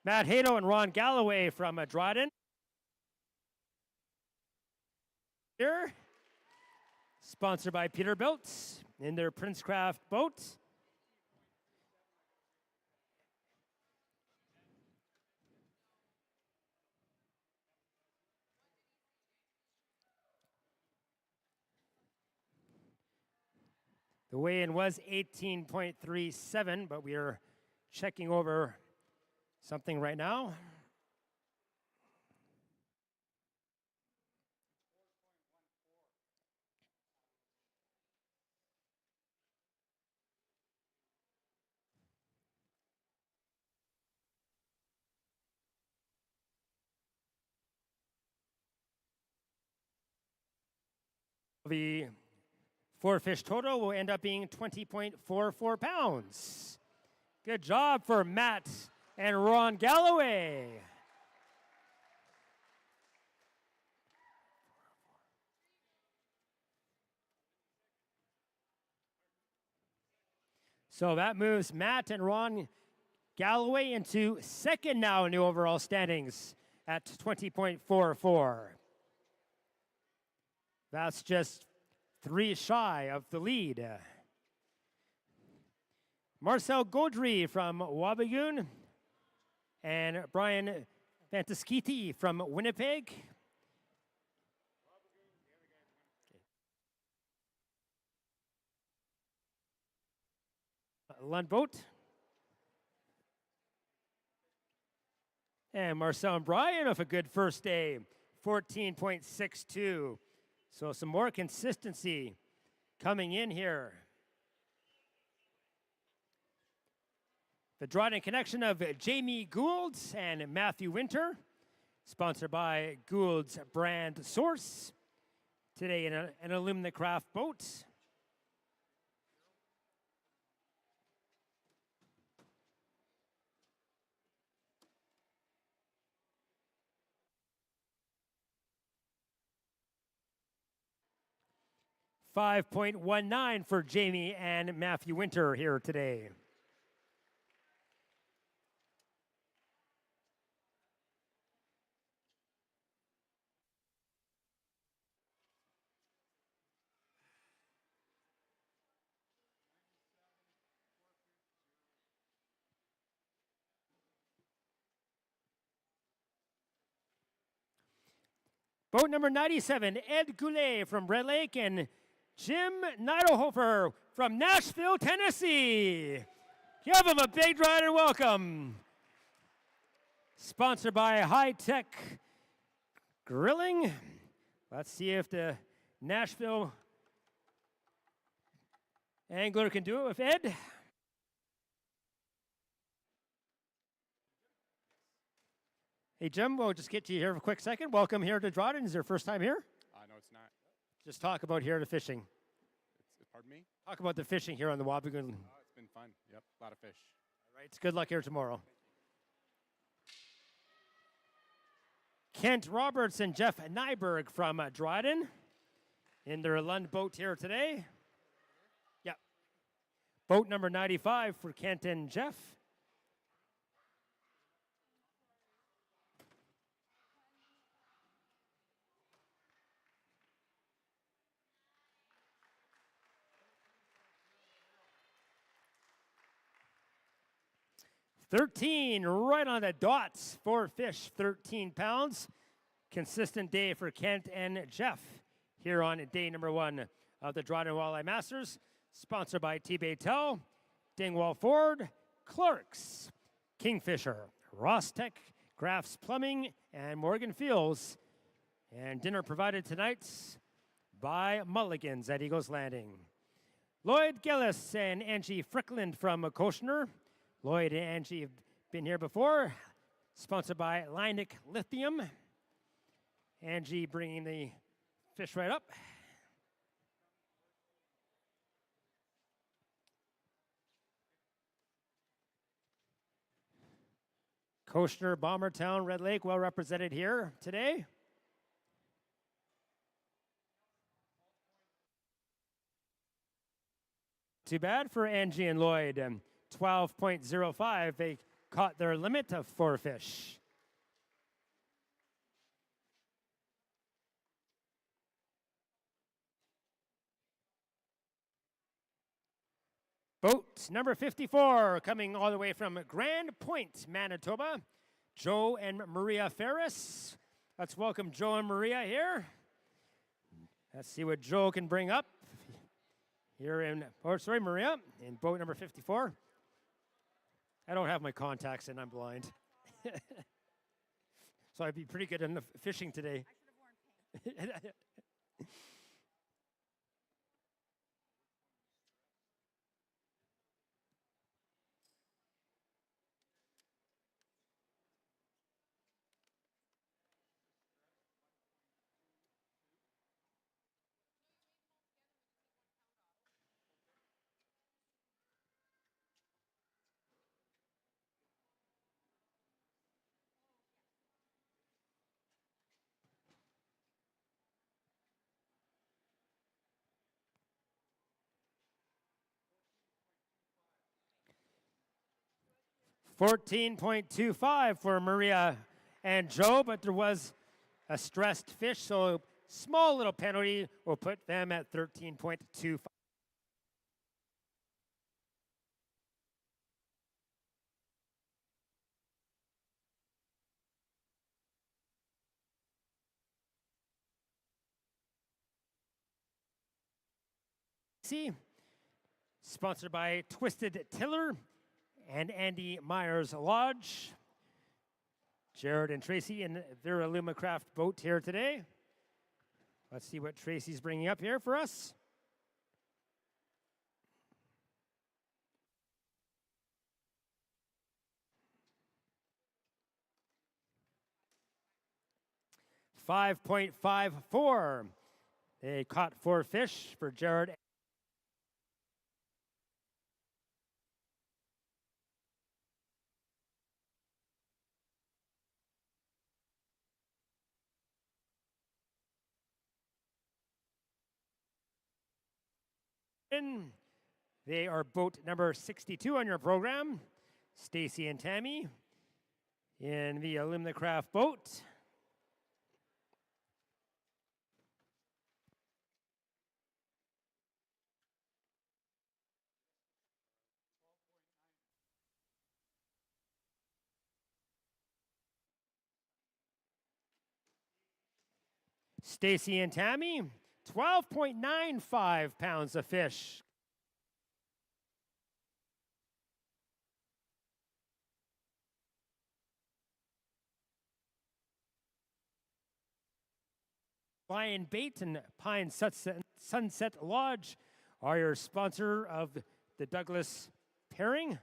Speaker 1: Matt Hato and Ron Galloway from Dryden. Here, sponsored by Peterbilt in their Princecraft boat. The weigh-in was 18.37, but we are checking over something right now. The 4 fish total will end up being 20.44 pounds. Good job for Matt and Ron Galloway. So that moves Matt and Ron Galloway into second now in the overall standings at 20.44. That's just 3 shy of the lead. Marcel Gaudry from Wabigoon and Brian Fantaskiti from Winnipeg. Lundboat. And Marcel and Brian with a good first day, 14.62. So some more consistency coming in here. The Dryden connection of Jamie Gould and Matthew Winter, sponsored by Gould's Brand Source. Today in an aluminum craft boat. $5.19 for Jamie and Matthew Winter here today. Boat number 97, Ed Goulet from Red Lake and Jim Nidelhofer from Nashville, Tennessee. Give them a big Dryden welcome. Sponsored by High Tech Grilling. Let's see if the Nashville angler can do it with Ed. Hey, Jim, we'll just get you here for a quick second. Welcome here to Dryden. Is it your first time here?
Speaker 10: No, it's not.
Speaker 1: Just talk about here the fishing.
Speaker 10: Pardon me?
Speaker 1: Talk about the fishing here on the Wabigoon.
Speaker 10: Oh, it's been fun. Yep, a lot of fish.
Speaker 1: All right, good luck here tomorrow. Kent Roberts and Jeff Nyberg from Dryden in their Lund boat here today. Yep. Boat number 95 for Kent and Jeff. $13 right on the dots. 4 fish, 13 pounds. Consistent day for Kent and Jeff here on day number 1 of the Dryden Walleye Masters. Sponsored by T-Baytel, Dingwall Ford, Clark's, Kingfisher, Ross Tech, Graf's Plumbing, and Morgan Fields. And dinner provided tonight by Mulligan's at Eagles Landing. Lloyd Gillis and Angie Frickland from Koshner. Lloyd and Angie have been here before, sponsored by Leineck Lithium. Angie bringing the fish right up. Koshner, Bombertown, Red Lake, well represented here today. Too bad for Angie and Lloyd. 12.05. They caught their limit of 4 fish. Boat number 54, coming all the way from Grand Point, Manitoba, Joe and Maria Ferris. Let's welcome Joe and Maria here. Let's see what Joe can bring up here in, Maria, in boat number 54. I don't have my contacts and I'm blind. So I'd be pretty good in the fishing today. I should have worn pants. 14.25 for Maria and Joe, but there was a stressed fish, so small little penalty will put them at 13.25. Sponsored by Twisted Tiller and Andy Myers Lodge. Jared and Tracy in their Alumacraft boat here today. Let's see what Tracy's bringing up here for us. $5.54. They caught 4 fish for Jared. They are boat number 62 on your program. Stacy and Tammy in the Alumacraft boat. Stacy and Tammy, 12.95 pounds of fish. Lion Bait and Pine Sunset Lodge are your sponsor of the Douglas pairing.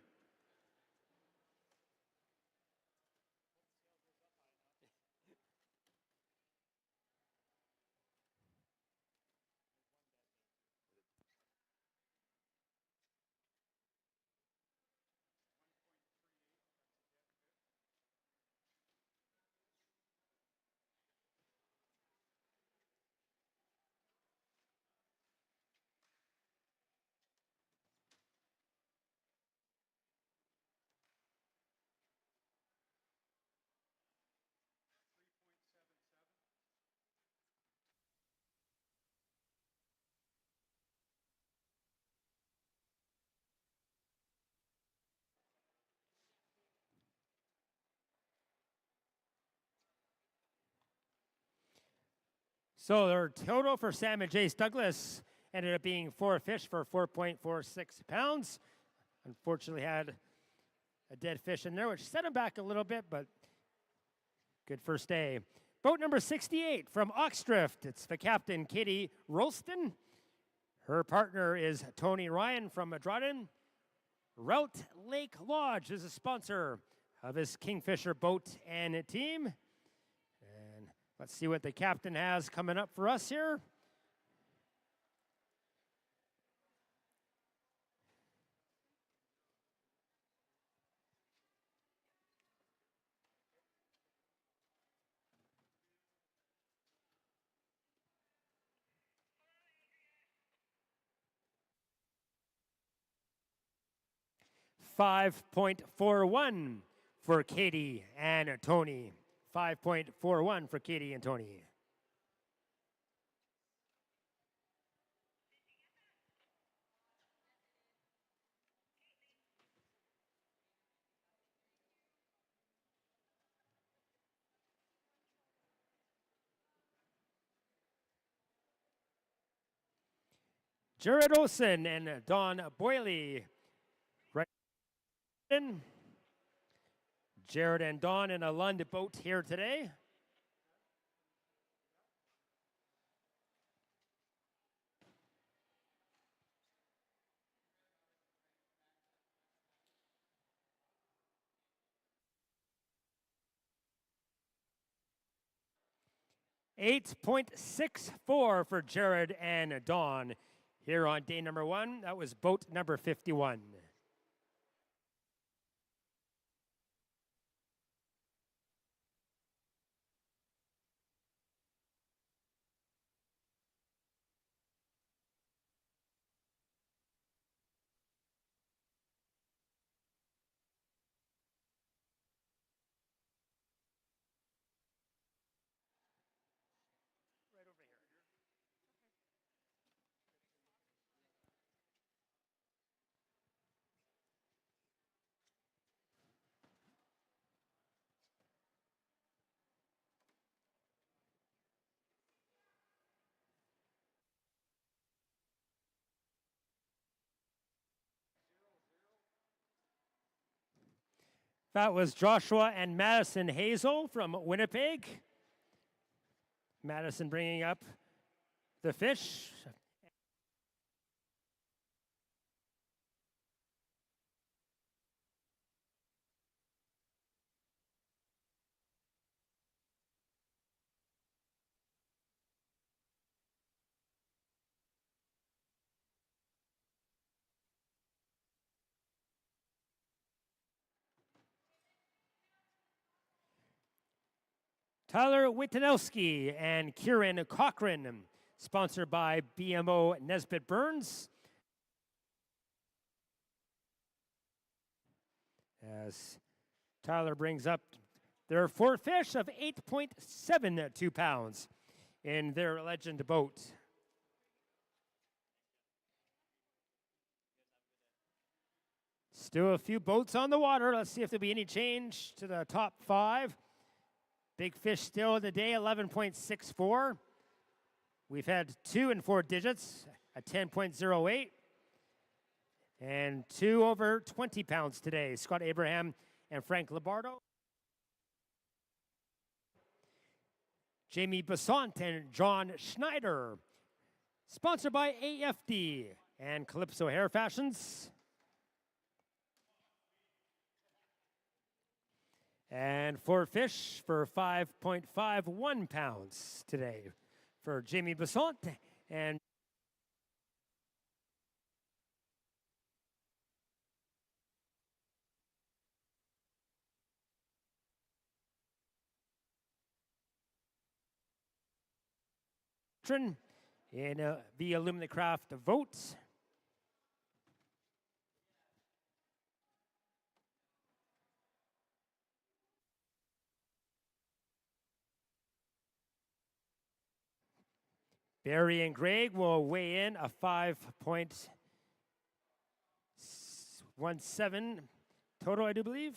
Speaker 1: So their total for Sam and Jace Douglas ended up being 4 fish for 4.46 pounds. Unfortunately had a dead fish in there, which set him back a little bit, but good first day. Boat number 68 from Oxdrift. It's the captain, Katie Rolston. Her partner is Tony Ryan from Dryden. Route Lake Lodge is a sponsor of this Kingfisher boat and team. Let's see what the captain has coming up for us here. $5.41 for Katie and Tony. 5.41 for Katie and Tony. Jared Olson and Don Boyley. Right in. Jared and Don in a Lund boat here today. .864 for Jared and Don here on day number 1. That was boat number 51. That was Joshua and Madison Hazel from Winnipeg. Madison bringing up the fish. Tyler Witanowski and Kieran Cochran, sponsored by BMO Nesbitt Burns. As Tyler brings up their 4 fish of 8.72 pounds in their legend boat. Still a few boats on the water. Let's see if there'll be any change to the top 5. Big fish still in the day, 11.64. We've had 2 and 4 digits at 10.08. And 2 over 20 pounds today. Scott Abraham and Frank Labardo. Jamie Besant and John Schneider. Sponsored by AFD and Calypso Hair Fashions. And 4 fish for 5.51 pounds today for Jamie Besant and in the Illuminate Craft vote. Barry and Greg will weigh in a 5.17 total, I do believe.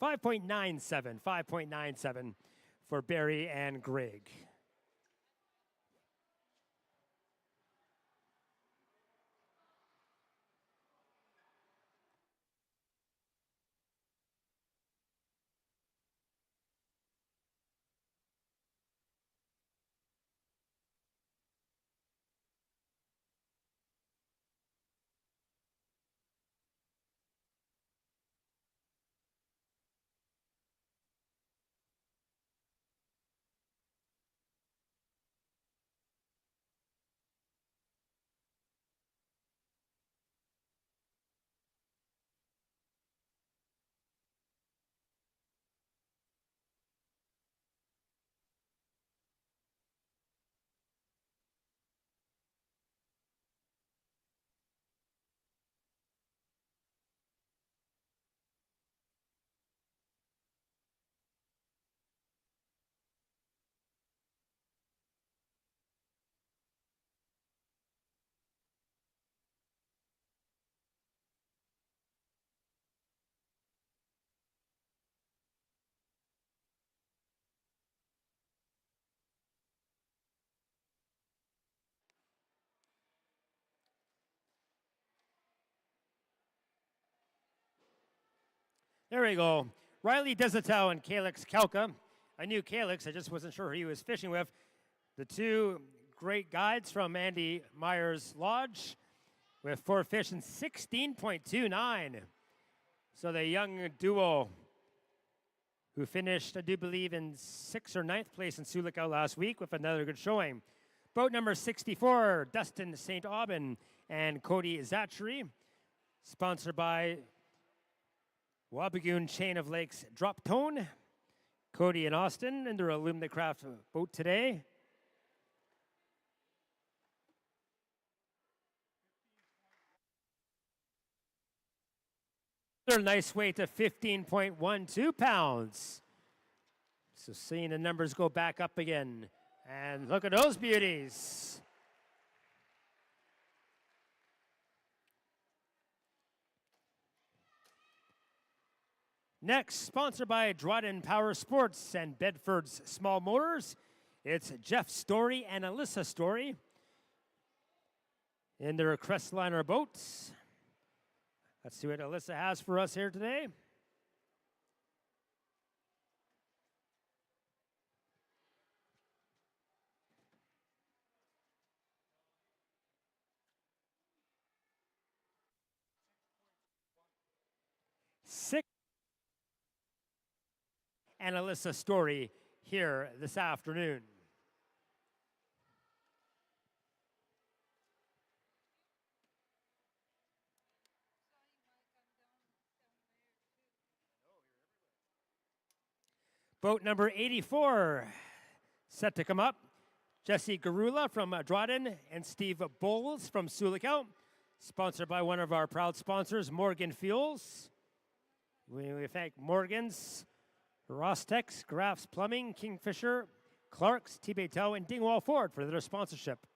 Speaker 1: 5.97 for Barry and Greg. There we go. Riley Desatow and Calix Kalka. I knew Calix, I just wasn't sure who he was fishing with. The two great guides from Andy Myers Lodge with 4 fish and 16.29. So the young duo who finished, I do believe, in 6th or 9th place in Sulikau last week with another good showing. Boat number 64, Dustin St. Aubin and Cody Zachary, sponsored by Wabigoon Chain of Lakes Drop Tone. Cody and Austin in their Illumina Craft boat today. Another nice weight of 15.12 pounds. So seeing the numbers go back up again. And look at those beauties. Next, sponsored by Dryden Power Sports and Bedford's Small Motors, it's Jeff Story and Alyssa Story in their Crestliner boats. Let's see what Alyssa has for us here today. Six and Alyssa Story here this afternoon. Boat number 84 set to come up. Jesse Garula from Dryden and Steve Bowles from Sulikau, sponsored by one of our proud sponsors, Morgan Fuels. We thank Morgan's, Rostex, Graff's Plumbing, Kingfisher, Clark's, Tibet Tow, and Dingwall Ford for their sponsorship.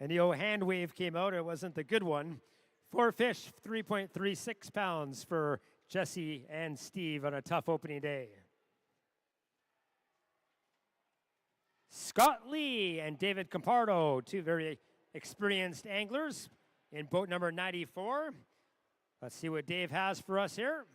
Speaker 1: And the old hand wave came out. It wasn't the good one. 4 fish, 3.36 pounds for Jesse and Steve on a tough opening day. Scott Lee and David Campardo, two very experienced anglers in boat number 94. Let's see what Dave has for us here.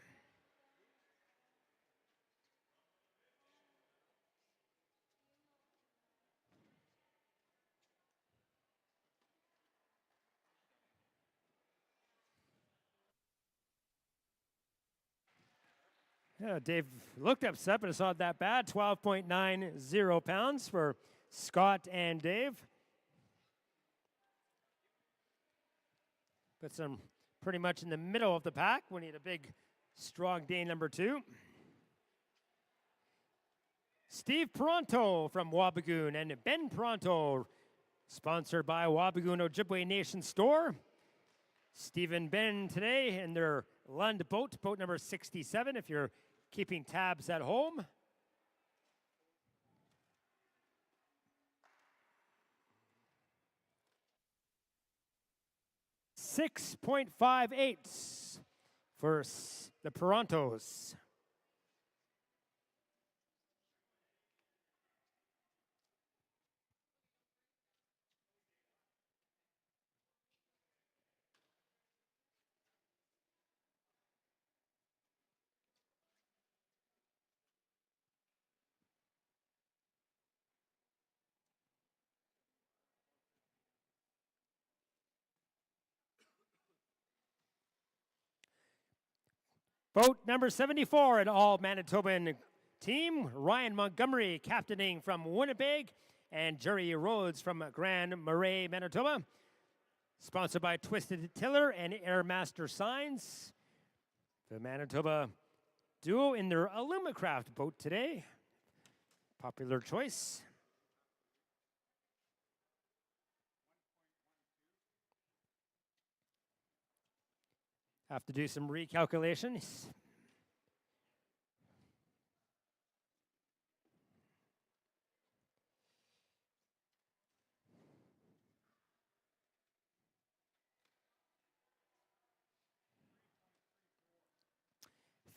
Speaker 1: Yeah, Dave looked upset, but it's not that bad. 12.90 pounds for Scott and Dave. Puts them pretty much in the middle of the pack. We need a big, strong day number 2. Steve Pronto from Wabigoon and Ben Pronto, sponsored by Wabigoon Ojibwe Nation Store. Steve and Ben today in their Lund boat, boat number 67, if you're keeping tabs at home. $6.58 for the Perontos. Boat number 74, an all Manitoban team. Ryan Montgomery captaining from Winnipeg and Jerry Rhodes from Grand Marais, Manitoba. Sponsored by Twisted Tiller and Airmaster Signs. The Manitoba duo in their Illumicraft boat today. Popular choice. Have to do some recalculations.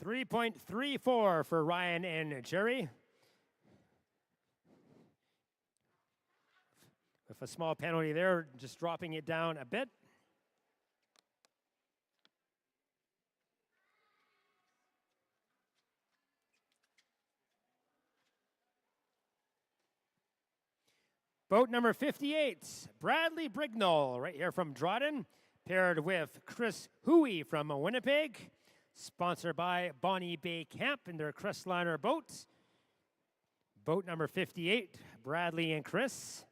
Speaker 1: $3.34 for Ryan and Jerry. with a small penalty there, just dropping it down a bit. Boat number 58, Bradley Brignall, right here from Dryden, paired with Chris Huey from Winnipeg, sponsored by Bonnie Bay Camp in their Crestliner boat. Boat number 58, Bradley and Chris.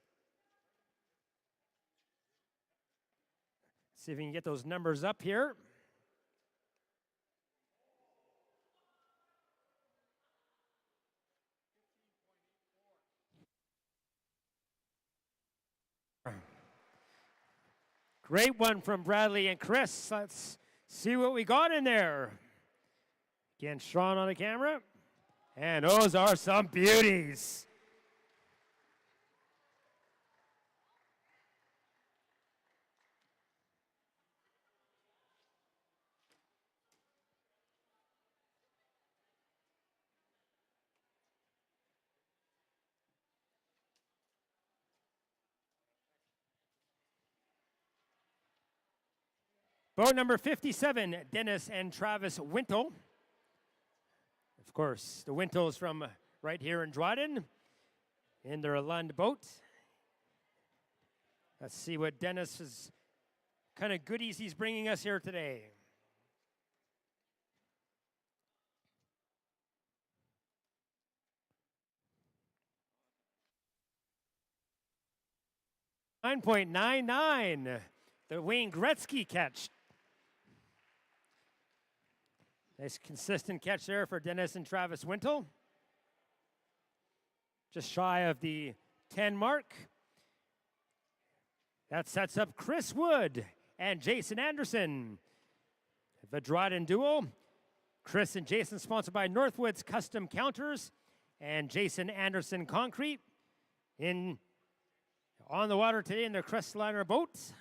Speaker 1: See if we can get those numbers up here. Great one from Bradley and Chris. Let's see what we got in there. Again, Sean on the camera. And those are some beauties. Boat number 57, Dennis and Travis Wintle. Of course, the Wintles from right here in Dryden in their Lund boat. Let's see what Dennis's kind of goodies he's bringing us here today. .99, the Wayne Gretzky catch. Nice consistent catch there for Dennis and Travis Wintle. Just shy of the 10 mark. That sets up Chris Wood and Jason Anderson. The Dryden duo. Chris and Jason sponsored by Northwoods Custom Counters and Jason Anderson Concrete on the water today in their Crestliner boats.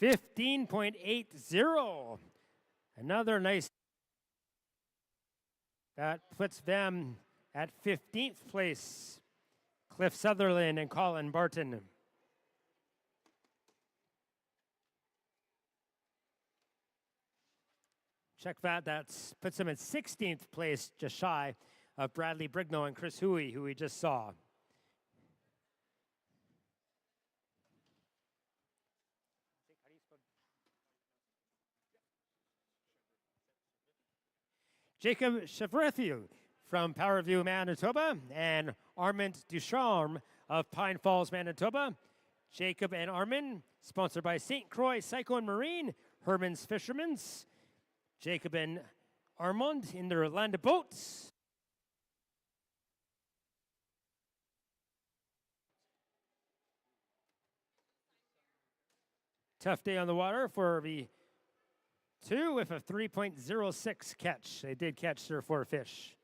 Speaker 1: $15.80. Another nice. That puts them at 15th place. Cliff Sutherland and Colin Barton. Check that. That puts them at 16th place, just shy of Bradley Brignall and Chris Huey, who we just saw. Jacob Chevrethieu from Powerview, Manitoba, and Armand Ducharme of Pine Falls, Manitoba. Jacob and Armand, sponsored by St. Croix Cyclone Marine, Herman's Fishermen's. Jacob and Armand in their land boats. Tough day on the water for the 2 with a 3.06 catch. They did catch their 4 fish.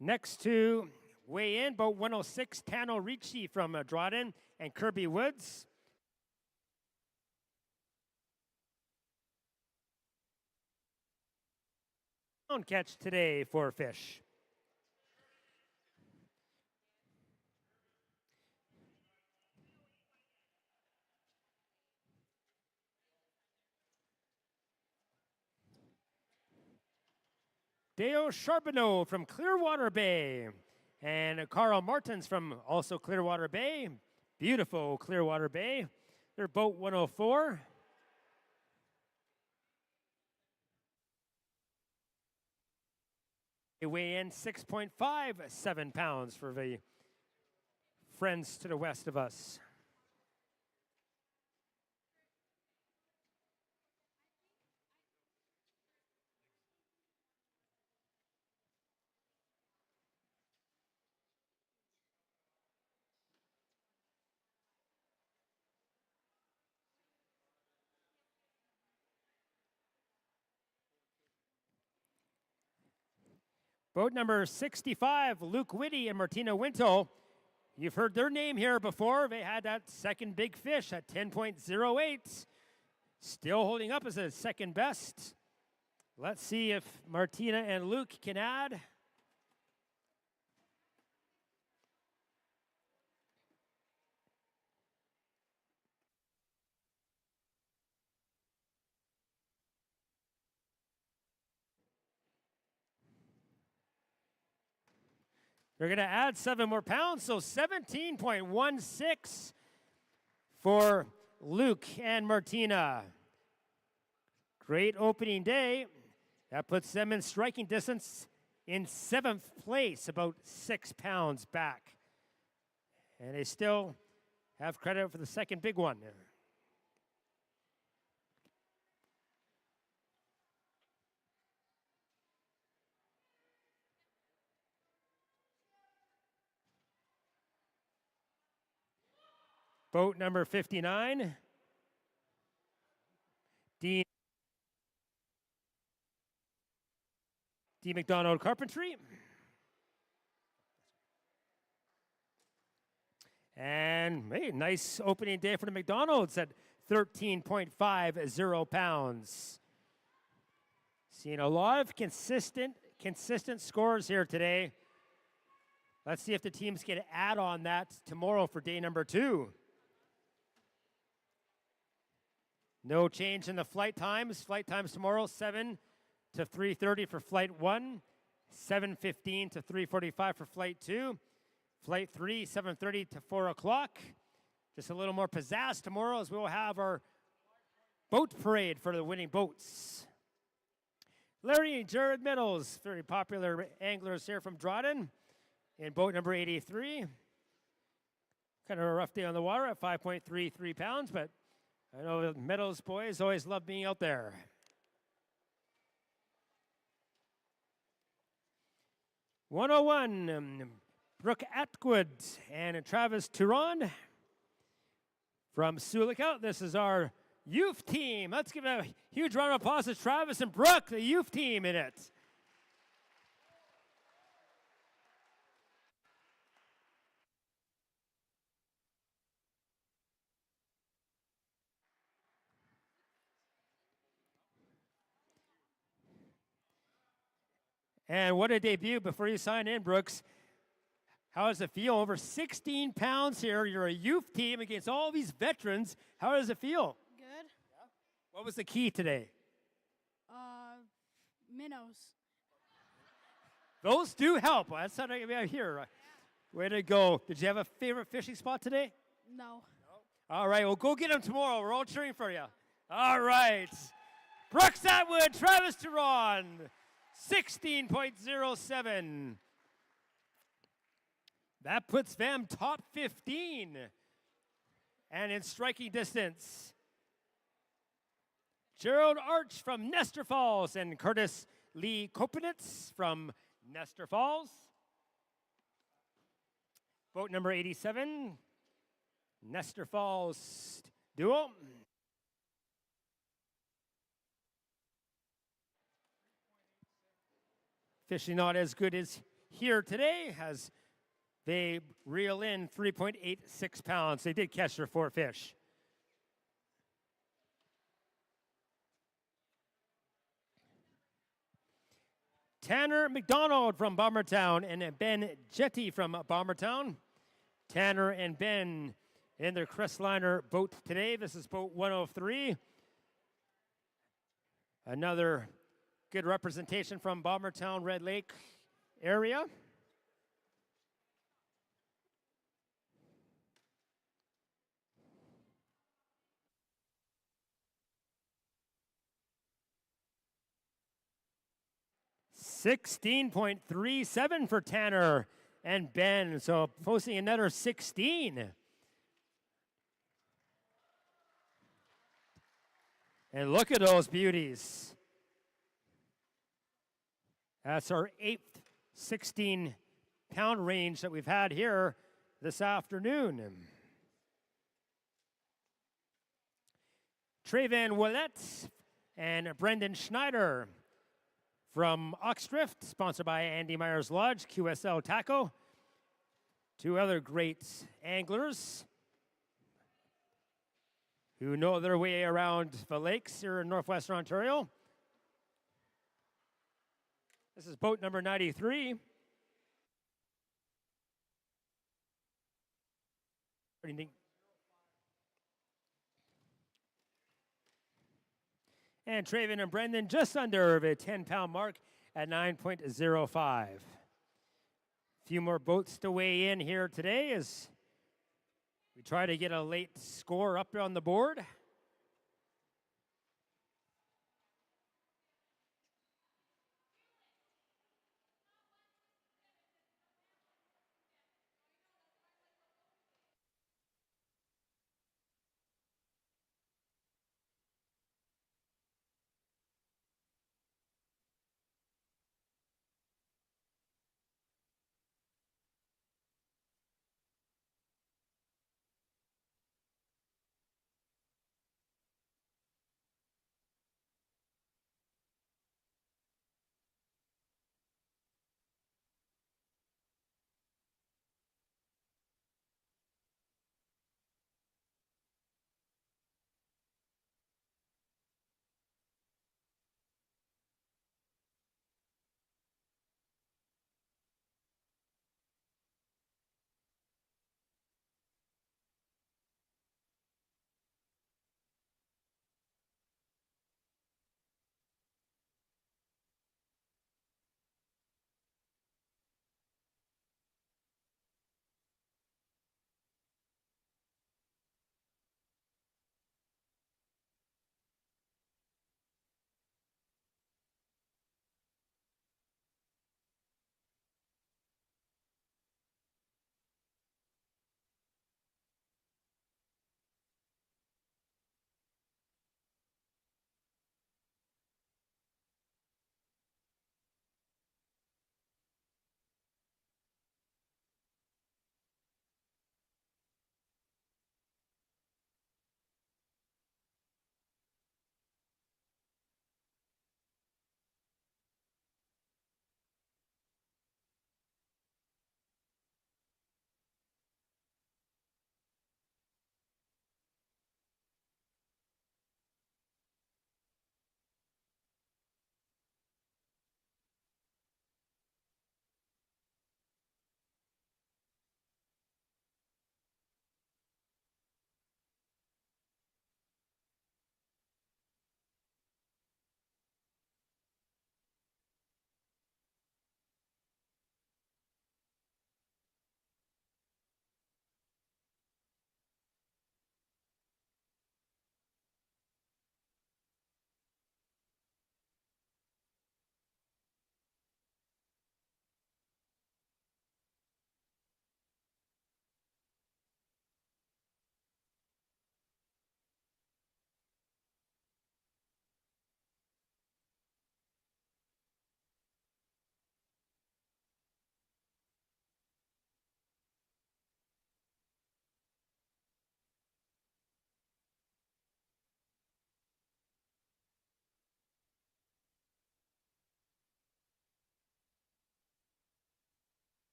Speaker 1: Next to weigh in, boat 106, Tano Ricci from Dryden and Kirby Woods. Catch today for fish. Deo Charbonneau from Clearwater Bay and Carl Martins from also Clearwater Bay. Beautiful Clearwater Bay. They're boat 104. They weigh in 6.57 pounds for the friends to the west of us. Boat number 65, Luke Whitty and Martina Wintle. You've heard their name here before. They had that second big fish at 10.08. Still holding up as a second best. Let's see if Martina and Luke can add. They're going to add 7 more pounds, so 17.16 for Luke and Martina. Great opening day. That puts them in striking distance in 7th place, about 6 pounds back. And they still have credit for the second big one. Boat number 59, D. McDonald Carpentry. And hey, nice opening day for the McDonald's at 13.50 pounds. Seeing a lot of consistent scores here today. Let's see if the teams can add on that tomorrow for day number 2. No change in the flight times. Flight times tomorrow, 7 to 3:30 for flight 1, 7:15 to 3:45 for flight 2, flight 3, 7:30 to 4 o'clock. Just a little more pizzazz tomorrow as we will have our boat parade for the winning boats. Larry and Jared Meadows, very popular anglers here from Dryden, in boat number 83. Kind of a rough day on the water at 5.33 pounds, but I know the Meadows boys always love being out there. (101) Brooke Atwood and Travis Turon from Sioux Lookout. This is our youth team. Let's give a huge round of applause to Travis and Brooke, the youth team in it. And what a debut. Before you sign in, Brooks, how does it feel? Over 16 pounds here. You're a youth team against all these veterans. How does it feel?
Speaker 11: Good.
Speaker 1: Yeah. What was the key today?
Speaker 11: Minnows.
Speaker 1: Those do help. That's how I hear. Way to go. Did you have a favorite fishing spot today?
Speaker 11: No.
Speaker 1: All right, well, go get them tomorrow. We're all cheering for you. All right. Brooks Atwood, Travis Turon, 16.07. That puts them top 15 and in striking distance. Gerald Arch from Nestor Falls and Curtis Lee Kopenitz from Nestor Falls. Boat number 87, Nestor Falls duo. Fishing not as good as here today as they reel in 3.86 pounds. They did catch their 4 fish. Tanner McDonald from Bombertown and Ben Jetty from Bombertown. Tanner and Ben in their Crestliner boat today. This is boat 103. Another good representation from Bombertown, Red Lake area. $16.37 for Tanner and Ben, so posting another 16. And look at those beauties. That's our 8th 16-pound range that we've had here this afternoon. Trayvan Willett and Brendan Schneider from Oxdrift, sponsored by Andy Myers Lodge, QSL Taco. 2 other great anglers who know their way around the lakes here in northwestern Ontario. This is boat number 93. And Traven and Brendan just under the 10-pound mark at 9.05. A few more boats to weigh in here today as we try to get a late score up on the board.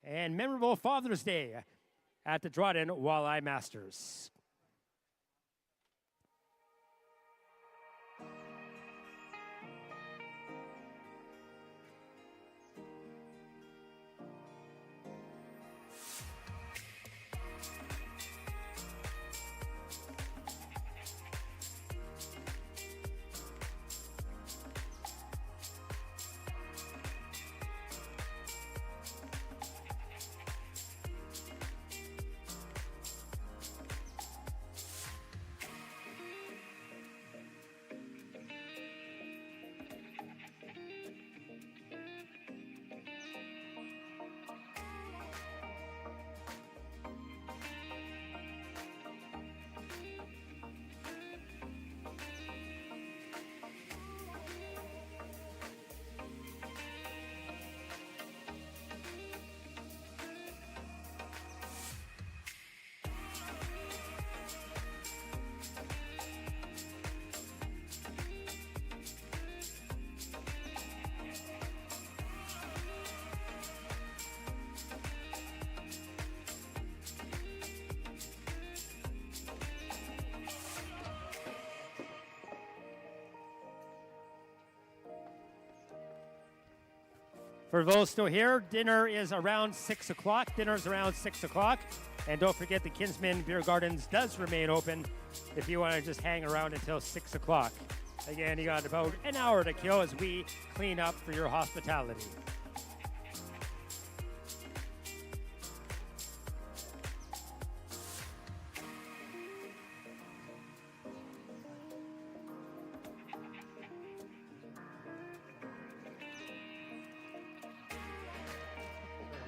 Speaker 1: and memorable Father's Day at the Dryden Walleye Masters. For those still here, dinner is around 6 o'clock. Dinner's around 6 o'clock. And don't forget the Kinsman Beer Gardens does remain open if you want to just hang around until 6 o'clock. Again, you got about an hour to kill as we clean up for your hospitality.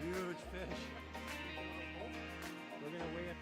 Speaker 1: Huge fish. We're gonna weigh it.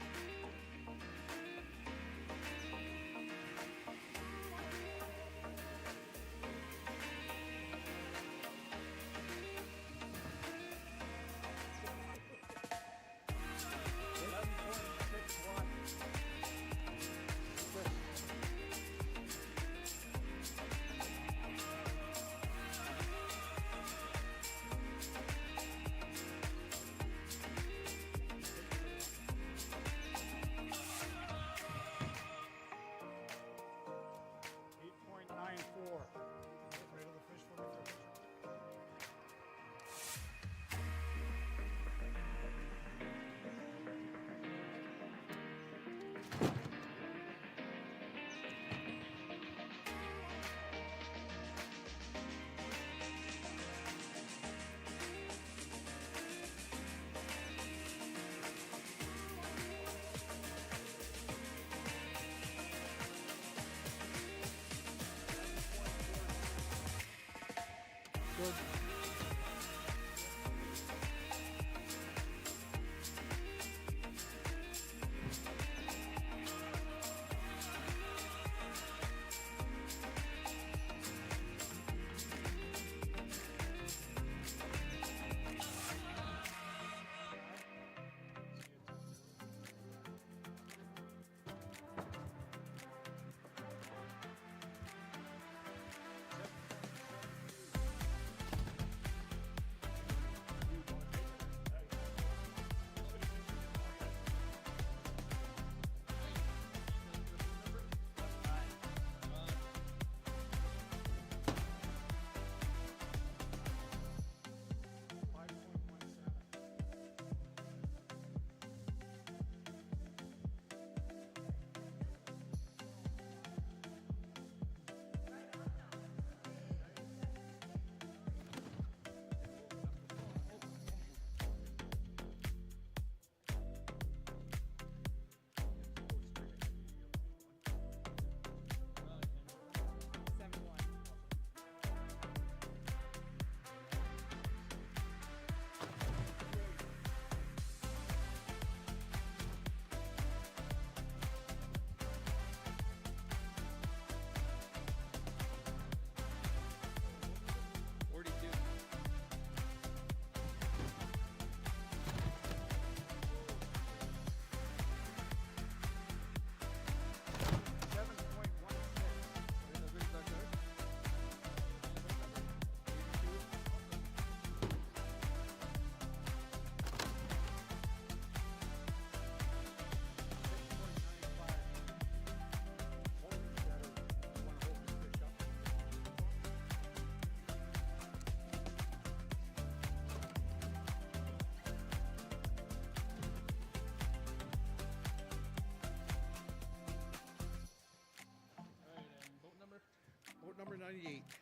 Speaker 11: 28.